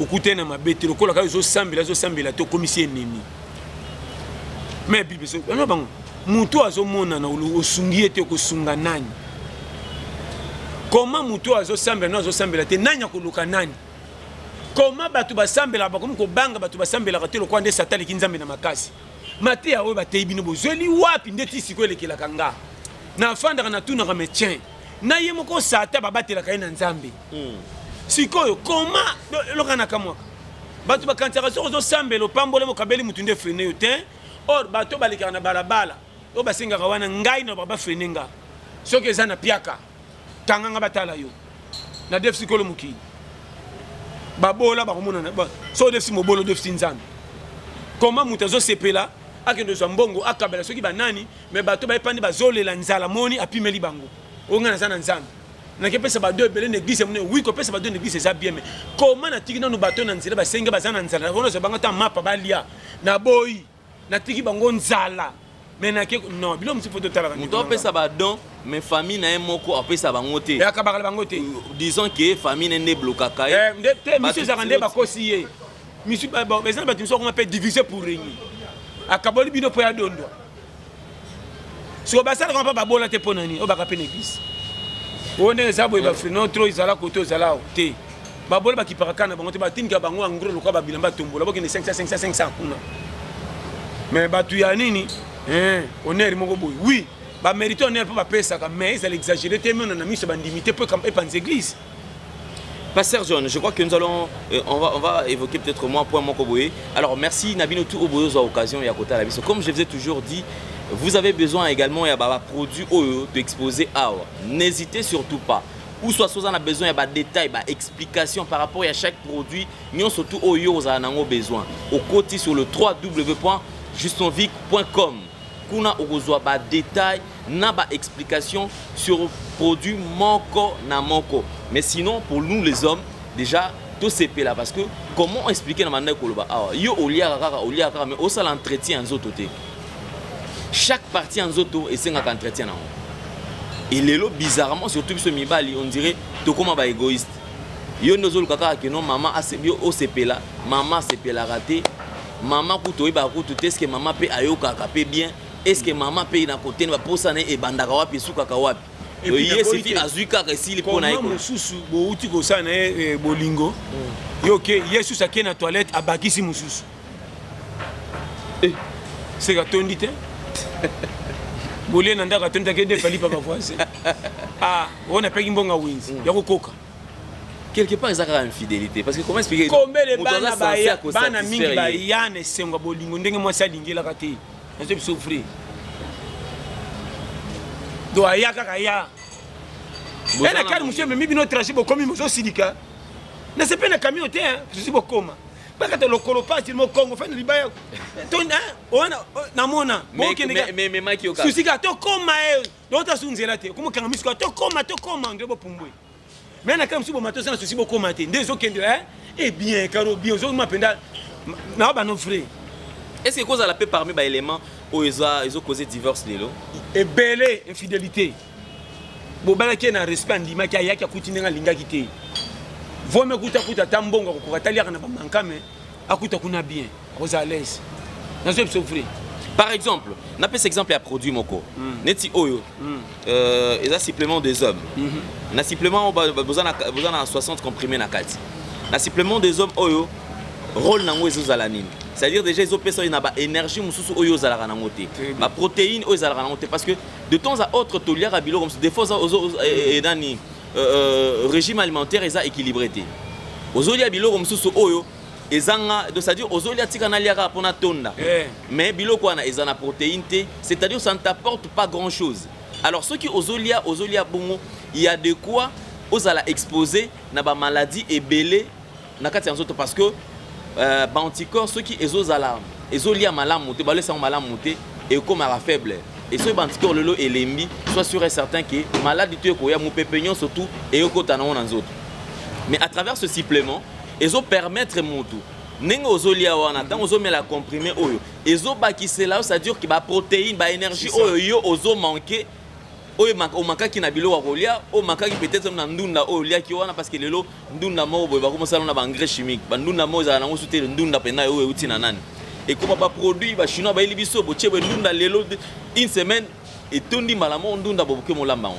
okute na mabete lokola ka ezosambela te okomisi ennemi mais bible so bano bango mutu azomona na osungi ete okosunga nani comment mutu azosambela te nani akoluka nani comment bato basambela bakomi kobanga bato basambelaka te lokwa nde satani ki nzambe na makasi mate ya oyo batei bino bozweli wapi nde ti sikoyo elekelaka nga na afandaka na tunaka médecin na ye moko sata babatelaka ye na nzambe sikoyo koma lokanaka mwaka bato bakanisaka soki ozosambela opambole mokabeli mutu nde frene yo te or bato balekaka na balabala oyo basengaka wana ngai na babafrene nga soki eza na piaka tanganga batala yo na defi sikolo mokili babola bakomonana so defi mobolo defi nzambe koma mutu azosepela akende zwa mbongo akabela soki banani me bato baepandi bazolela nzala moni apimeli bango onga naza na nzambe nakepesa bado ebele na église mone oui kopesa bado na église eza bien mais comment natiki nanu bato na nzela basenge baza na nzala kono zo banga ta mapa balia na boyi natiki bango nzala mais nake non bilo msi foto tala mutu apesa badon mais famille na ye moko apesa bango te yakabakala bango te disons que famille nende blokaka ye te monsieur zakande bakosi ye monsieur bon mais ça bato so qu'on appelle diviser pour régner akaboli bino po ya dondwa so basala ko pa babola te ponani o bakape na église on est ça boy ba frino trop izala koto izala te babola bakipaka kana bango te batinga bango en gros lokwa babilamba tombola bokene 500 kuna mais batu ya nini honneur moko boy oui ba mérite honneur po ba pesa ka mais ils exagérer te mais on a mis ba limité peu comme pas église. Pasteur John, je crois que nous allons, on va évoquer peut-être moins point Mokoboé. Alors merci Nabino tout au besoin occasion et à côté à la vie. Comme je vous ai toujours dit, vous avez besoin également il y a des produits d'exposer à. N'hésitez surtout pas. Ou soit on a besoin il y a des détails, des explications par rapport à chaque produit. Nous surtout au yo on a besoin. Au côté sur le www.justonvic.com. Kuna okozwa ba détail na ba explication sur produit moko na moko. Mais sinon pour nous les hommes déjà tout c'est là parce que comment expliquer na manda koloba ah yo olia kaka mais au sala entretien en zoto te. Chaque partie en zoto et c'est un entretien na. Et lelo bizarrement surtout ce mibali on dirait to comment ba égoïste. Yo nozolo kaka que non maman a bio au CP là, maman CP la raté. Maman kuto ba kuto est-ce que maman peut ayo kaka peut bien. Est-ce que maman paye na côté na posa na e bandaka wapi suka ka wapi et puis c'est fi azuka ka sili pona iko mususu bo uti ko sana bolingo yo ke Yesu sa ke na toilette abakisi mususu c'est ka tondi te bolé na ndaka tondi ke de fali pa voisin on a payé mbonga wins ya ko koka quelque part ça a infidélité parce que comment expliquer combien de bana mingi ba yana senga bolingo ndenge moi sa lingela ka te je vais souffrir. Doa ya kaka ya. Et la carte monsieur me mis bino trajet bo comme mozo silika. Ne c'est pas na camion te hein, je suis bokoma. Ba ka te lokolo pas sur mo Congo fa na libaya. Ton on na mona. Mais maki oka. Susika to koma e. Donc ta sunzela te. Como kanga misko to koma ndebo pumbwe. Mais na kama subo mato sana susi bokoma te. Ndezo kende hein. Eh bien karo bien zo mapenda. Na ba no frère. Est-ce que cause à la paix parmi les éléments où ils ont causé divorce lelo? Et belle infidélité. Bobala qui na respect ndima ki ayaki akuti nga linga kité. Vome kuta tambonga ko katalia kana ba mankame akuta kuna bien. Rosa l'aise. Na zo souffrir. Par exemple, n'a pas cet exemple à produit moko. Neti oyo. Et ça supplément des hommes. Na supplément besoin na 60 comprimés na kati. Na supplément des hommes oyo rôle nango ezozalanini. C'est-à-dire déjà ils ont personne une énergie mususu oyo zalaka nango te. Ma protéine oyo zalaka nango te parce que de temps à autre tolia rabilo comme des fois dani régime alimentaire eza équilibré te. Ozolia bilo comme mususu oyo ezanga c'est-à-dire ozolia tika na liaka pona tonda mais biloko wana ezana protéine té c'est-à-dire ça ne t'apporte pas grand-chose. Alors ceux qui ozolia bongo il y a de quoi ozala exposé na ba maladie ebelé na kati nzoto parce que ba anticorps ceux qui ezolia malamu te balesa malamu te et comme à faible et ceux anticorps lelo elembi soit sûr et certain que maladie tu ko ya mu pepegnon surtout et okota na nzoto. Mais à travers ce supplément ezo permettre motu ndenge ozolia wana tant ozomela comprimé oyo ezo bakisela c'est-à-dire que ba protéine ba énergie oyo yo ozo manquer oyo makaki na bilo wakolia o makaki peut-être na ndunda oyo lia ki wana parce que lelo ndunda mo boy ba commencer na ba engrais chimique ba ndunda mo za na ngosuté ndunda pena oyo uti na nani et comment ba produit ba chinois ba libiso bo chebe ndunda lelo une semaine et tondi malamo ndunda bobuke molamba.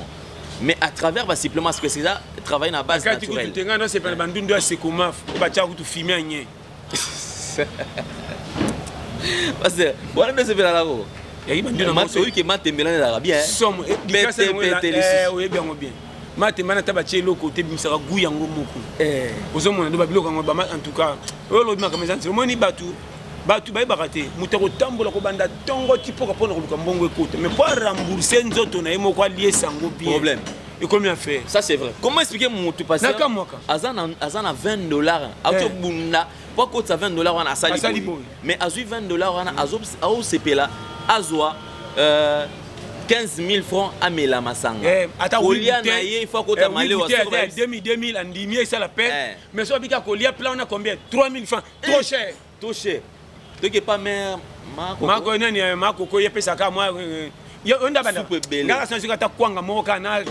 Mais à travers le supplément, parce que c'est ça, travailler à base naturelle. Quand tu c'est pas le bandou de Sekoumaf, tu vas tout filmer à nier. Parce que, voilà, c'est bien là. Il y a eu un match qui m'a été mélangé à la bien. Somme, bien. Matemana tabache lo côté bimisaka guyango moko. Ozomona ndo babilo kango ba en tout cas. O lo bima kameza nzelo moni batu ba bakate mutako tambola ko banda tongo tipo ka pona ko luka mbongo ekote mais pour rembourser nzoto na yemo kwa lié sango bien. Problème. Et combien faire? Ça c'est vrai. Comment expliquer mon tout passé? Azana $20. Auto bunda pour que ça $20 on a sali. Mais azu $20 on a azo au CP là azwa 15 000 francs à Mela Masanga. Olia na ye il faut que tu malé au 2000 andimie ça la peine. Mais so bika kolia plan on a combien? 3 000 francs. Trop cher. Trop cher. Donc pas mère Marco nani Marco ko yepesa ka moi yo onda banda. Ngala sanzi ka ta kwanga moka na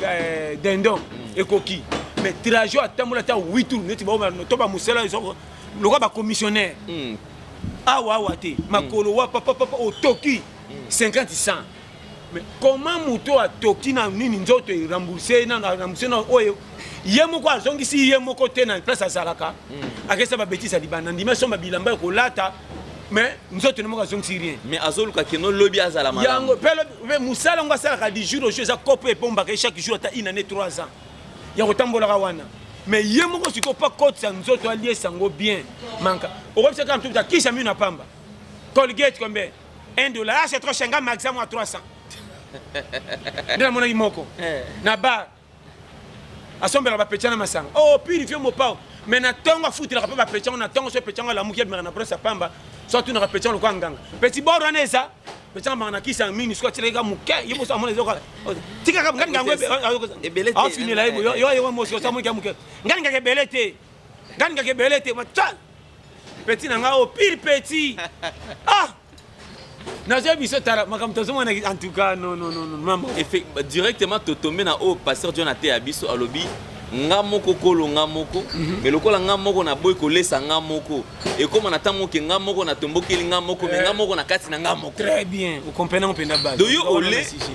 dendon ekoki. Mais trajo atamula ta 8 tours neti ba to ba musela zo lo ba commissionnaire. Awa te makolo wa papa au toki 50 100. Mais comment muto a toki na nini nzoto rembourser na oyo yemo kwa zongi si yemo ko tena place azalaka akesa ba bêtise a libana ndima somba bilamba ko lata mais nzoto ne mo zongi si rien mais azoluka keno lobby azala mama yango pele musala ngwa sala ka 10 jours au jeu za cope et pomba ka chaque jour ta une année 3 ans ya ko tambola ka wana mais yemo ko siko pas côte sa nzoto allié sango bien manka o ko seka mtu ta kisha mimi na pamba Colgate combien $1 c'est trop cher maximum à 300 ndela mona imoko na bar asombela ba pechana masanga oh purifier mo pao mais na tonga futi la ba pechana na tonga so pechana la mukia na brosa pamba so tu na pechana lo kwanganga petit bord anesa pechana mangana kisa mini so tirega muke yebo so amona zoka tika ka ngani ngangwe ebelete a fini la yebo yo mo so muke muke ngani ngake belete ma tcha petit na nga o pire petit en tout cas non directement tombé na au pasteur Jonathan Abiso alobi ngamoko kolo ngamoko mais lokola ngamoko na boy ko lesa ngamoko et comme on attend que ngamoko na tomboki ngamoko mais ngamoko na kati na ngamoko très bien vous comprenez on peut na base do yo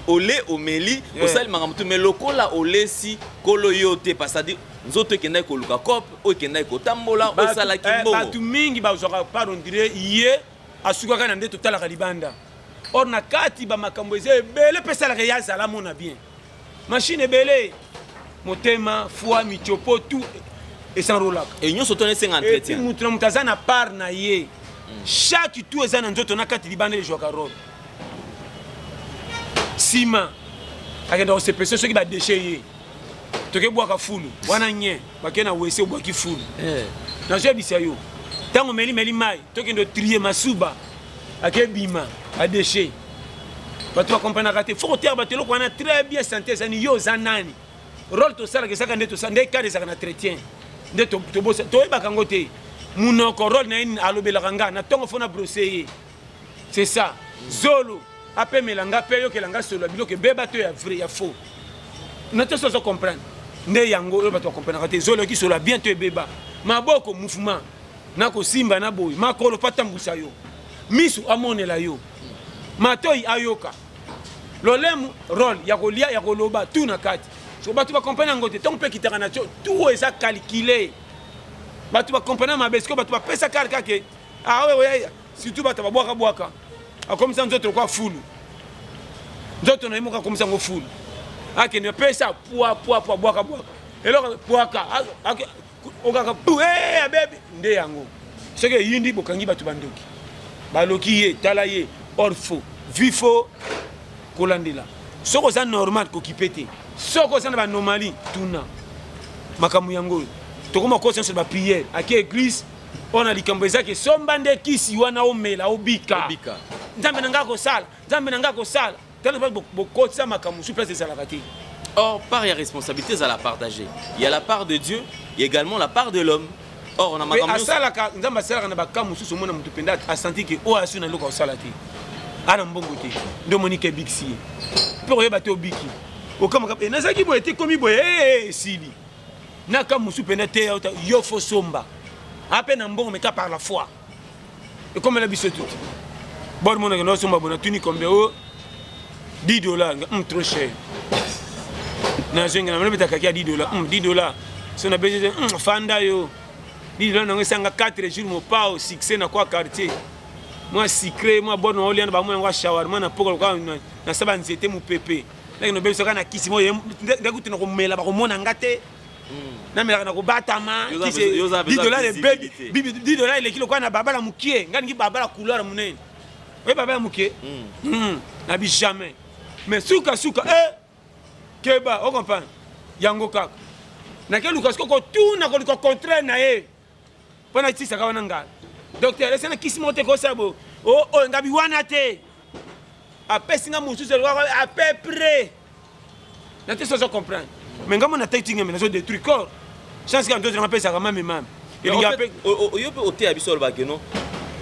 olé omeli osali mangamutu mais lokola olesi kolo yote parce que nzoto kenda ko luka cop o kenda ko tambola osala kimbo batu mingi ba zoka par on dirait yé asuka kana nde totala ka libanda or na kati ba makambo eze bele pesa la ya zala mona bien machine bele motema foi michopo tout et sans rolak et nyo soto ne 50 entretien et mutu mutazana par na ye chaque tout ezana nzoto na kati libanda le joka rod sima akenda se pesa ceux qui ba déchet toke boaka fulu wana nye bakena wese boaki fulu na je bisa yo tango meli mai toke ndo trier masuba akebima a déchet batu ba comprendre raté faut terre batelo ko na très bien santé sani yo zanani rôle to sala ke saka ndeto sande kare saka na entretien ndeto to bosa to ba kangote munoko rôle na in alobela kanga na tongo fona brosser c'est ça zolo ape melanga pe yo kelanga solo bilo ke beba to ya vrai ya faux na to so comprendre nde yango yo batu comprendre raté zolo ki solo bien to beba maboko mouvement nako simba na boy makolo patambusa yo misu amonela yo matoi ayoka lolemu rôle ya kolia ya koloba tout na kati so batu ba comprendre ngote tant pe kitaka na tout eza calculé batu ba comprendre mabesko batu ba pesa karka ke ouais surtout batu ba bwaka comme ça nzoto kwa fulu nzoto na imoka comme ça ngo fulu ake ne pesa poa bwaka et alors bwaka okaka baby nde yango Ce que yindi bokangi batu bandoki. Baloki ye, tala ye, orfo, vifo, kolandela. Ce que c'est normal ko kipete. Ce que c'est ba normali tuna. Makamu yango. Tokoma ko c'est ba prière. Aki église, on a likambo ezaki sombande kisi wana omela obika. Nzambe nanga ko sala, nzambe nanga ko sala. Tala boko ça makamu sur place de salakati. Or, par les responsabilités à la partager. Il y a la part de Dieu, il y a également la part de l'homme. Or, on a ma caméra. Nzamba sala na bakamu susu mona mutu penda a senti que o asu na loka salati. Ana mbongo te. Ndo Monique Bixi. Pour yeba te obiki. O kama ka na zaki boye te komi boye sili. Na kamu susu penda te yo fo somba. À peine mbongo mais par la foi. Et comme la biso tout. Bon mon no somba bona tuni combien o $10 trop cher. Na zenga na mebeta kaki $10. $10. Si on a besoin de fanda yo. $10 na ngesanga 4 jours mo pa au succès na kwa quartier. Moi sucré, moi bon on liana ba moi ngwa shawarma na poko kwa na saba nzete mu pepe. Na no beso kana kisi mo ndakuti na ko mela ba ko mona ngate. Na mela na ko batama kisi $10 le baby $10 le kilo kwa na baba la mukie ngani ki baba la couleur munene. Oui baba la mukie. Na bi jamais. Mais suka keba o comprendre yango kaka. Na ke lukas ko tout na ko contraire na ye. Pona tisa ka wananga. Docteur esena kisimote ko sabo. Oh ngabi wana te. Apesinga musu se à peu près. Na te so comprendre. Mais ngamo na taking mais na so détruire corps. Chance que d'autres rappellent ça quand même même. Il y a yo pe oté abiso ba que non.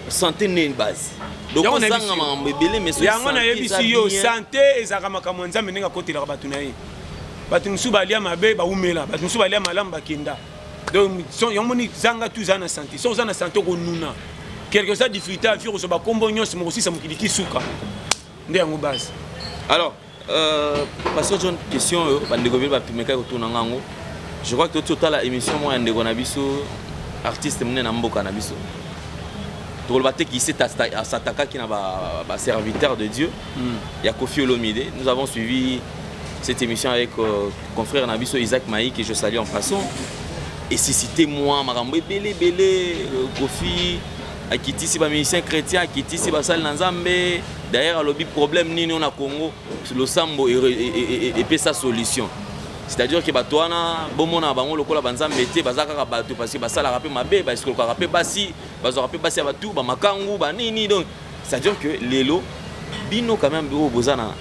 Santé n'est une base. Donc on sanga mabele mais so yango na yebisi yo santé ezaka makambo nzambe ninga kotela ka batu na ye. Batu nsuba lia mabe ba umela, batu nsuba lia malamba kenda. Donc yomoni zanga tu zana santé. So zana santé ko nuna. Quelque chose difficulté à vivre so ba kombo nyonso mo aussi ça mokiliki suka. Ndé yango base. Alors parce que j'ai une question bandeko ba pimeka ko tuna ngango. Je crois que total la émission moi ndeko na biso artiste mné na mboka na biso. Tolbate qui s'est attaqué qui n'a pas serviteur de Dieu. Il y a Kofi Olomide. Nous avons suivi cette émission avec confrère Nabiso Isaac Maï que je salue en passant. Et si c'était moi, Marambo belé Kofi, Akiti si ba musicien chrétien, Akiti si ba sal Nanzambe. D'ailleurs à l'objet problème ni on a Congo, le sambo et sa solution. C'est-à-dire que batouana bomona bango lokola banzambe te bazaka ka batu parce que basala rapé mabe ba esiko ka rapé basi bazo rapé basi ya batu ba makangu ba nini donc c'est-à-dire que lelo bino quand même bo bozana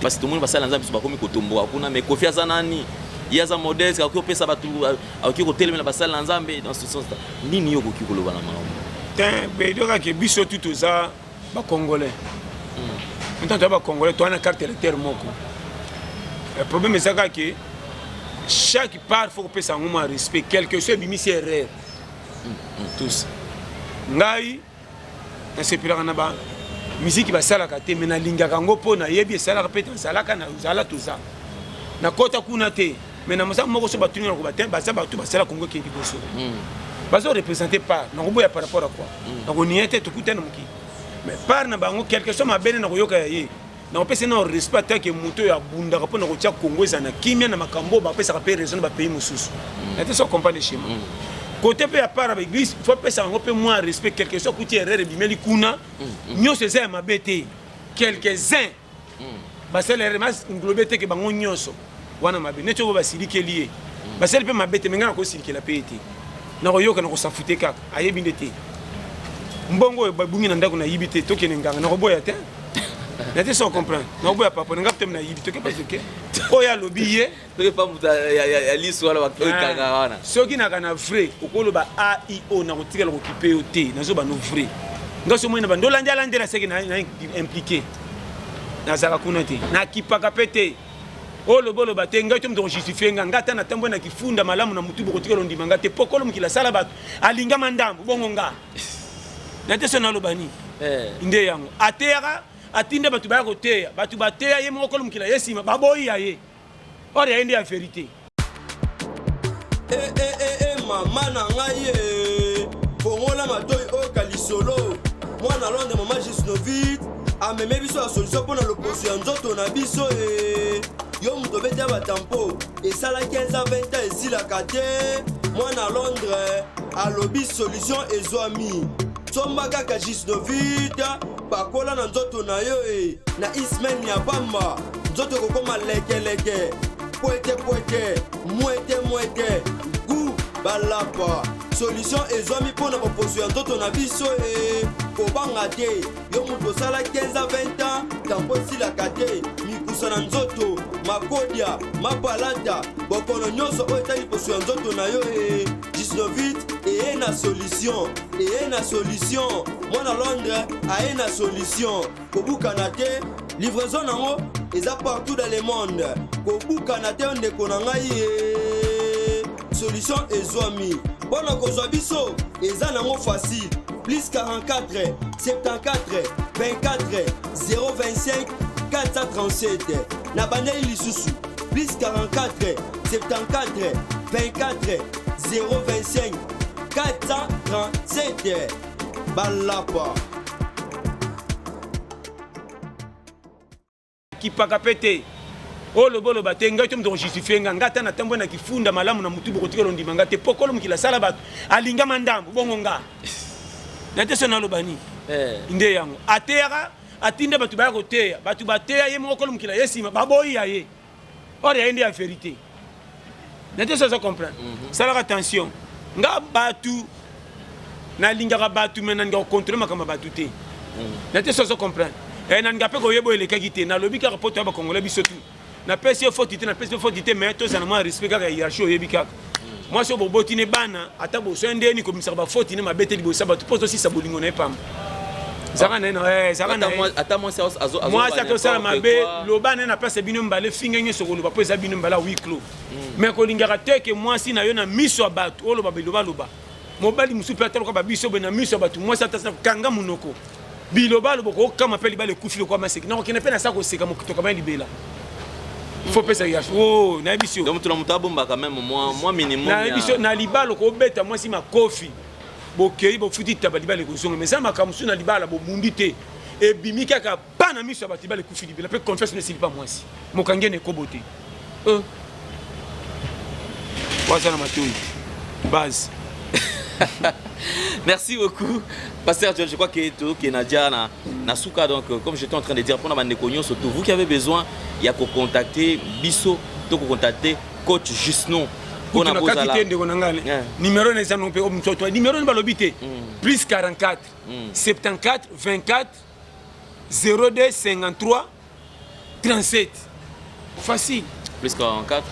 parce que tout le monde basala nzambe ba komi kotombo kuna mais Kofi azanani yaza modeste ka ko pesa batu aki ko telemela basala nzambe dans ce sens nini yoko ki koloba na makambo ten be doka ke biso tout ça ba congolais maintenant ba congolais to ana carte électeur moko. Le problème c'est que chaque part faut que ça un respect quelque chose bimi c'est erreur tous ngai na sepila na ba musique ba sala ka te mena linga kango pona yebi sala ka peta sala ka na uzala tout ça na kota kuna te mena mosa moko so batuni ko batem ba sa batu ba sala kongo ke liboso ba so représenter pas na ko boya par rapport à quoi na ko niete to kutana muki mais par na bango quelque chose ma bene na ko yoka ye na pesa na respect que moto ya bunda ka pona ko tia Congo za na kimia na makambo ba pesa ka pe raison ba pays mususu na te so comprendre schéma côté pe ya para ba église faut pesa ngo pe moi respect quelque chose kuti erreur bimeli kuna nyo se za ma bete quelques-uns ba sel erreur mas nglobe te ke bango nyonso wana mabe ne to ba silike lié ba sel pe ma bete menga ko silike la pete na ko yoka na ko safute kaka ayebi ndete mbongo ba bungi na ndako na yibite to ke nganga na ko boya te. N'était sans comprendre. Non, vous pas pour nous capter na yibito que parce que oya lobiye to pas ya liswa la kaka so qui na kana vrai okolo ba AIO na kotika lo occupé oté na zo ba no vrai ngaso mo na ba ndolanja landela seki na impliqué na zaka kuna te na kipaka pete olo bolo ba te ngato mdo justifier ngata na tambo na kifunda malamu na mutubu kotika lo ndimanga te pokolo mukila sala ba alinga mandambo bongo nga na te sona lo bani inde yango atera atinde batu ba koteya batu bateya ye moko lumkila yesima baboyi ya ye ori aende ya vérité mama na ngai fongola matoi o kalisolo mwana londe mama Gisnovit ameme biso la solution pour le poso ya nzoto na biso yo muto beta batampo esala 15 à 20 ans esilaka te mwana Londres alobi solution ezwami somba kaka Gisnovita bakola na nzoto na yo na ismen ya pamba nzoto kokoma lekeleke poete mwete gu balapa solution ezwami mpona baposo ya nzoto na biso kobanga te yo moto osala 15 à 20 ans kampo esilaka te mikusa na nzoto makodia mapalata bokono nyonso oyo etali poso ya nzoto na yo Gisnovit eye na solution mwana Londres aye na solution kobukana te livraison nango eza partout dans le monde kobukana te ndeko na ngai solution ezwami mpona kozwa biso eza nango facile plus 44 74 24 025 437 na bandeli lisusu plus 44 74 24 025 437 balapa kipaka pete olobolo batenga to mdo justifie ngata na tambo na kifunda malamu na mutu bokotika londima ngate pokolo mukila sala batu alinga mandambo bongo nga nate sona lobani inde yango atera atinde batu ba koteya batu bateya ye mokolo mukila yesima baboyi ya ye ore ya inde ya vérité nate so comprendre sala attention nga batu na linga batu mena nga contrôler makamba batu te nate so comprendre na nga pe ko yebo ele kakite na lobi ka rapport ba congolais bisotu na pesi fotité na pesi fotité mais to sana ma respect ka hiérarchie yebi kaka moi so boboti ne bana ata bo so ndeni ko misaka ba foti ne mabete libo sa batu posto si sabolingo na pam zaka na zaka na ata moi ça azo moi ça que ça mabe lo bana na pesa bino mbale fingenye so ko lo ba pesa bino mbala huis clos mais ko lingaka te que moi si na yo na miso batu o lo ba loba mobali musu pe atalo ka ba biso be na miso batu moi ça ta kanga munoko biloba lo boko kama pe libale kufi ko maseki na ko kene pe na sa ko seka mo kutoka ba libela faut pas ça y oh na biso donc tout le monde bomba quand même moi minimum na biso na libalo ko beta moi si ma kofi bokei bo futi tabali ko zonga mais ça makamsu na libala bo mundite e bimika ka pana miso ba tibale kufi libela pe confesse ne s'il pas moi si mo kangene ko boté waza na matoi base. Merci beaucoup, Pasteur John. Je crois que Nadia na souka, donc comme j'étais en train de dire, pour surtout vous qui avez besoin, il y a qu'à contacter Bisso, donc contacter coach Jusnon. Pour la numéro numéro balobité plus 44 74 24 02 53 37 facile plus 44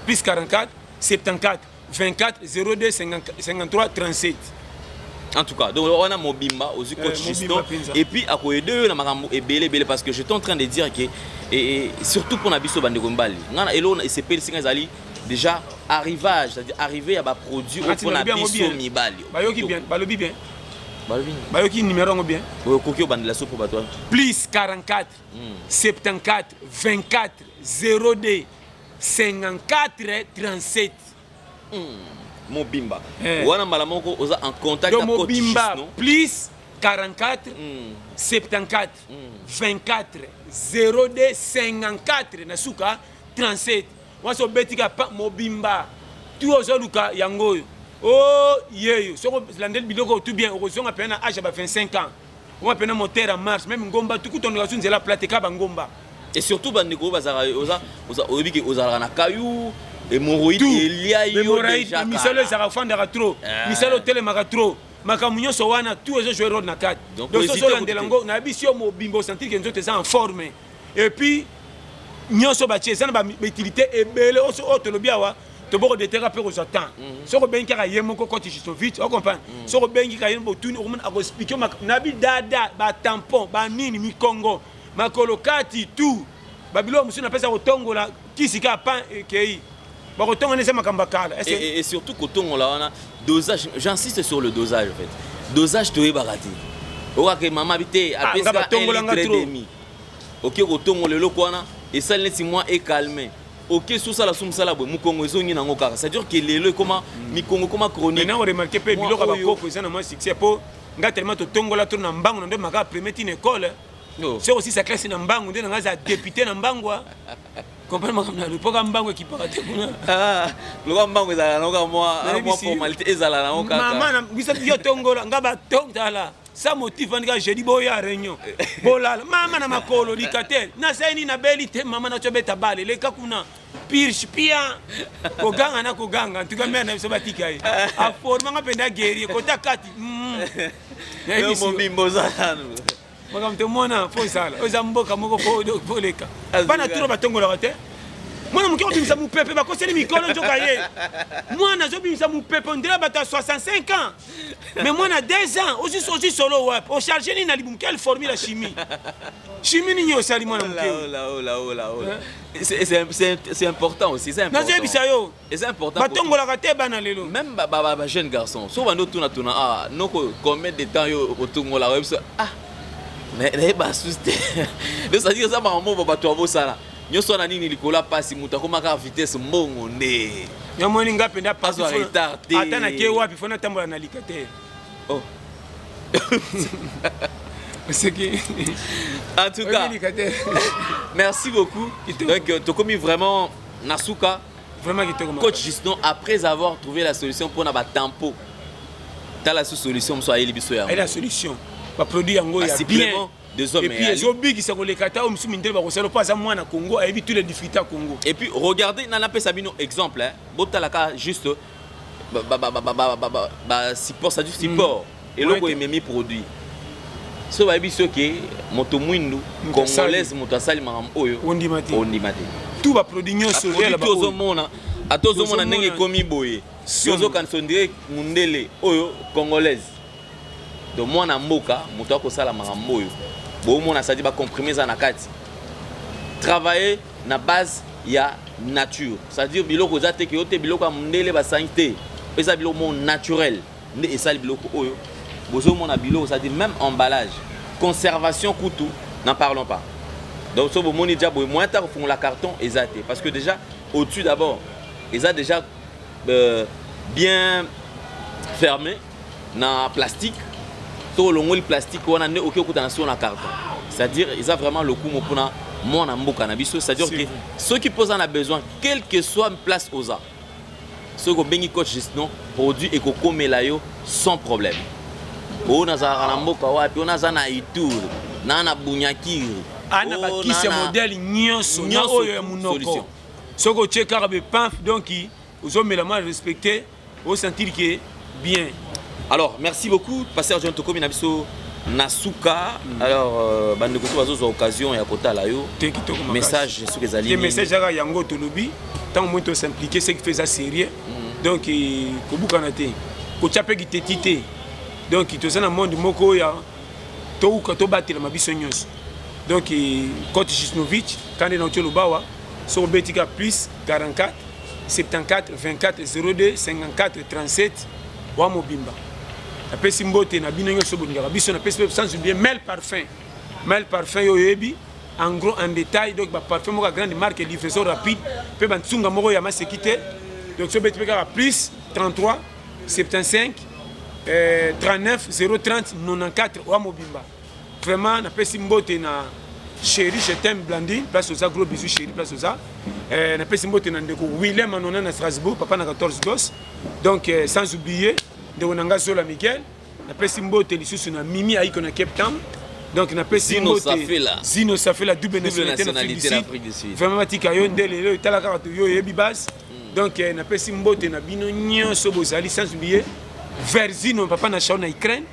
plus 44 74 24 02 53 37. En tout cas, donc on a Mobimba aux coach Juston et puis à quoi deux na makambo et belé parce que j'étais en train de dire que et surtout pour Nabiso Bandegombali. Ngana elo et c'est Singazali déjà arrivage, c'est-à-dire arriver à ba produit au pour Nabiso Mibali. Bayoki bien, balobi bien. Balobi. Bayoki numéro bien. Kokio bandelaso pour toi. Plus 44 74 24 02 54 37. Mobimba. Wana malamoko oza en contact avec Mobimba plus 44 74 24 02 54 nasuka 37. Waso betika pa Mobimba. Tu ozoluka yango. Oh yeyo. Soko landel biloko tout bien. Ozonga pena âge ba 25 ans. On pena moteur en marche même ngomba tout ton relation nzela plate ka ngomba. Et surtout bandeko bazara oza obiki ozala na kayu. Hémorroïde, il y a eu déjà. Misalo ça rafandera trop. Misalo telemaka trop. Makamunyo so wana tous les joueurs na 4. Donc so landelango na bisio Mobimbo sentir que nous sommes en forme. Et puis nyoso ba tcheza na ba utilité ebele oso otolobiawa to boko de thérapie aux attend. Soko benki ka yemoko ko tichiso vite, on comprend. Soko benki ka yembo tuni o mona expliquer nabi dada ba tampon ba nini mi Congo. Makolokati tout. Babilo musu na pesa otongola kisika pan kei. Et surtout quand on a dosage, j'insiste sur le dosage en fait. Dosage de Ebarati. Ok, maman habité à peine demi. Ok, autant on le lokwana et ça laisse moi est calmé. Ok, sous ça la somme ça la boue. Mukongo zoni na ngokara. C'est dire que les comment mi Congo comment chronique. Maintenant on remarque pas bilo ka bakoko ça na moi succès po nga tellement to tongola to na mbango ndo maka premier une école. C'est aussi sa classe na mbango ndo nga za député na mbangwa. comprendre makambo na poka mbango ekipaka te kuna loka mbango ezala nango mwa formalité ezala nango kaka mama na bisa yo tongola nga batongala sa motif andika jeudi boya réunion bolala mama na makolo likatel na saini na beli te mama na chobeta bale leka kuna pirche pia koganga na koganga ntuka mère na biso batika ye a forma nga penda guerrier kota kati yo momimbo zalano makambo tomona fo sala oza mboka moko fo leka bana turo batongolaka te mwana moke obimisa mopepe bakoseli mikolo nzoka ye mwana azobimisa mopepe ondela bato ya 65 ans mais mwana 10 ans ozi solo wapi ocharge nini na libumu quelle formule ya chimie chimie nini osali mwana moke c'est important aussi c'est important nazoyebisa yo et c'est important batongolaka te bana lelo même ba jeune garçon so bando tuna ah noko combien de temps yo otongola webso ah mais ba suste donc ça dit ça ba mo ba to sala nyoso na nini likola pasi muta komaka vitesse mbongo nde nyamoni ngape nda paso retardé ata na ke wapi fona tambola na likate oh c'est qui en tout cas merci beaucoup donc tu commis vraiment Nasuka vraiment kitoko coach Gisnon après avoir trouvé la solution pour na ba tempo ta la solution so ayeli biso ya et la solution ba produit yango ya bien des hommes et puis les obis qui sont les kata om sumindele ba kosalo pas à moi na Congo a évité tous les difficultés à Congo et puis regardez na pe sabino exemple hein botalaka juste support ça du support et loko ememi produit so ba biso ke moto mwindu congolaise moto asali makam oyo ondimate tout ba produit nyonso la ba ozomona atozomona ndenge komi boye yozo kansondire mundele oyo congolaise donc mwana mboka moto akosala makam oyo bomona ça dit ba comprimer za na kati travailler na base ya nature ça dire biloko za te ke yote biloko mundele ba santé eza biloko naturel nde esali biloko oyo bozo mona biloko ça dit même emballage conservation couteau n'en parlons pas donc so bomoni déjà boy moins tard font la carton ezate parce que déjà au-dessus d'abord eza déjà bien fermé na plastique to longo le plastique on a ne aucun coup dans sur la carton c'est-à-dire ils ont vraiment le coup pour mon mboka na biso c'est-à-dire que ceux qui posent en a besoin quelle que soit une place aux a ceux qui bengi coach Gisnon produit et ko komela yo sans problème on a za na mboka wapi on a za na Ituri na Bunyakiri ana bakisi modèle nyonso na oyo ya munoko soko cheka be pamf donc ozomela moi respecter au sentir que bien. Alors, merci beaucoup, Pasteur John Tokomi Nabiso Nasuka. Alors, bande de bazo occasion ya kota la yo. Message sur les alliés. Les messages à yango tolobi, tant moins to s'impliquer c'est qui fait ça sérieux. Donc ko bukanate, ko chape ki tetité. Donc to ça na monde moko ya to ka to batela mabiso nyonso. Donc coach Gisnovic quand est dans Tcholobawa, sur Betika plus 44 74 24 02 54 37 wa mobimba. La pesi mbote na bino nyonso boningaka biso na pesi sans oublier Mel Parfum yo yebi en gros en détail donc ba parfum mo grande marque livraison rapide pe ba tsunga moko ya masekite donc so beti peka plus 33 75 39 030 94 wa mobimba vraiment na pesi mbote na chérie je t'aime Blandine place aux gros bisous chérie place aux na pesi mbote na ndeko Willem Anona na Strasbourg papa na 14 gosses donc sans oublier de Onanga Zola Miguel, na pesi mbote lisusu na Mimi aiko na Cape Town. Donc na pesi mbote Zino ça fait la double nationalité d'Afrique du Sud. Vraiment matika yo ndele yo talaka to yo yebi base. Donc na pesi mbote na bino nyonso bozali sans oublier Verzino papa na chao na Ukraine.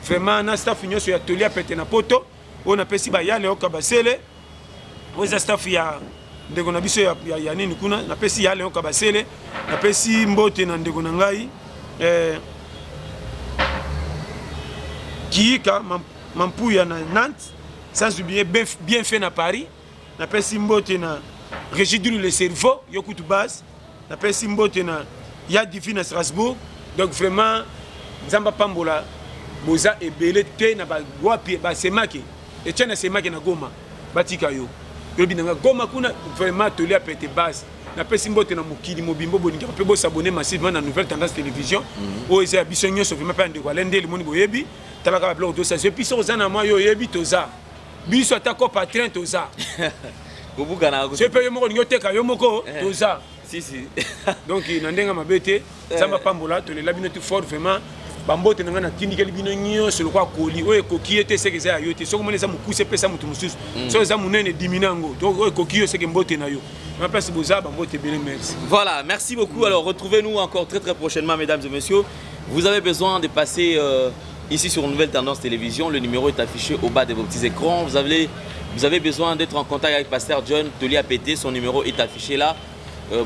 Vraiment na staff nyonso ya Tolia pete na poto. On a pesi ba yale okabasele. Oza staff ya ndeko na biso ya nini kuna na pesi yale okabasele. Na pesi mbote na ndeko na ngai Kiika Mampuya na Nantes, sans oublier bien fait na Paris, na pesi mbote na Régidule le cerveau, yokutu base, na pesi mbote na Yad Divine à Strasbourg, donc vraiment Nzamba Pambola, boza ebele te na ba wapi ba semaki, et tiens na semaki na Goma, batika yo. Yo binanga Goma kuna vraiment toli a pété base. Na pesi mbote na mukili mobimbo boninga pe bo s'abonner massivement na Nouvelle Tendance Télévision o eza biso nyonso vraiment pas ndeko alende le moni boyebi talaka ba blog dosa je puis so za na moi yo yebi toza biso atako patron toza c'est pas yomoko nyoteka yomoko toza si donc nandenga mabete zamba pambola to le labino tout fort vraiment bambote nanga na kindikeli bino nyonso lokwa koli oyo ekoki ete seke za yo te soko mona eza mokuse pesa mutu mususu so eza munene diminango donc oyo ekoki yo seke mbote na yo ma place boza bambote bele merci. Voilà, merci beaucoup. Alors retrouvez-nous encore très prochainement mesdames et messieurs. Vous avez besoin de passer ici sur Nouvelle Tendance Télévision, le numéro est affiché au bas de vos petits écrans. Vous avez besoin d'être en contact avec Pasteur John Toli APT, son numéro est affiché là.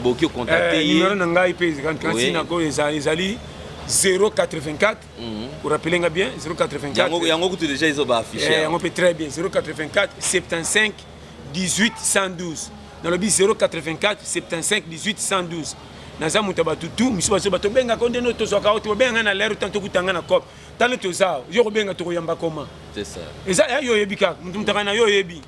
Beaucoup contacter. Numéro nanga IP nako ezali 084 pour rappeler bien 084 yango tu déjà ils ont affiché on peut très bien 084 75 18 112 dans le but 084 75 18 112 naza muta batutu miso baso bato benga konde no tozoka oto benga na lero tanto kutanga na cop tano toza yo ko benga to koyamba koma c'est ça eza yo yebika mutaka na yo yebi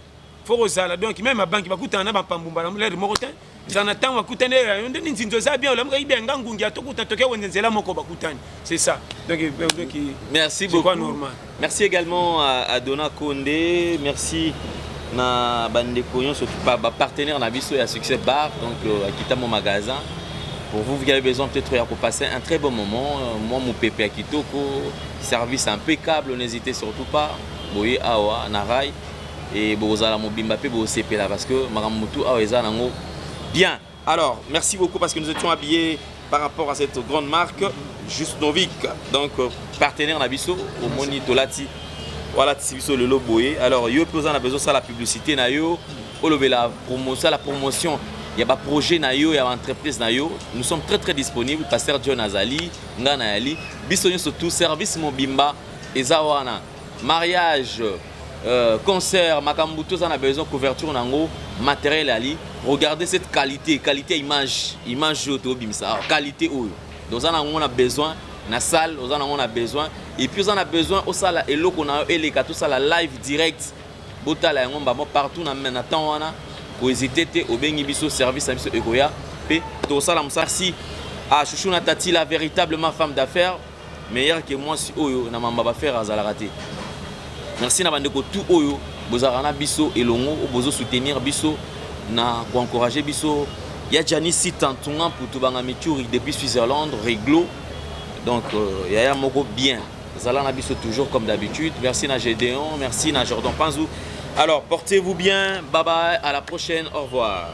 faut sala donc même ma banque bakutana na bapambumba na lero moko tan zana tan bakutane nde nzinzo za bien la mga ibenga ngungi atokuta toke wenzela moko bakutani c'est ça donc merci beaucoup normal. Merci également à Dona Condé, merci na bande koyon surtout pas partenaire na biso et à Succès Bar donc à quitter mon magasin. Pour vous qui avez besoin peut-être pour passer un très bon moment, moi mon pépé à Kitoko, service impeccable, n'hésitez surtout pas. Boye awa narai et bozala mobimba pe bo CP là parce que maramutu awa eza nango bien. Alors, merci beaucoup parce que nous étions habillés par rapport à cette grande marque Juste Novik, donc partenaire na biso au moni tolati. Voilà Tibiso le Loboé. Alors, yo on a besoin de la publicité na yo, la promotion. Il y a un projet na yo, il y a une entreprise na yo. Nous sommes très disponibles. Pasteur John Azali, Ngana Ali, bisogno surtout service mobimba ezawana. Mariage, concert, makambuto on a besoin de couverture nango, matériel ali. Regardez cette qualité image auto bimsa. Qualité oyo. Donc on a besoin na salle, on a besoin et puis on a besoin au salle et l'eau qu'on a et tout ça la live direct. Botala ngomba partout na maintenant wana. Hésiter au Bengibiso service à Biso Egoya et tout ça la merci à Chouchou Natati la véritablement femme d'affaires meilleure que moi si oyo na mamba ba faire azala raté. Merci na bandeko tout oyo bozarana biso elongo bozo soutenir biso na ko encourager biso ya Janice Tantunga pour tout banga mituri depuis Switzerland réglo donc ya moko bien zala na biso toujours comme d'habitude. Merci na Gédéon, merci na Jordan Panzou. Alors, portez-vous bien, bye bye, à la prochaine, au revoir.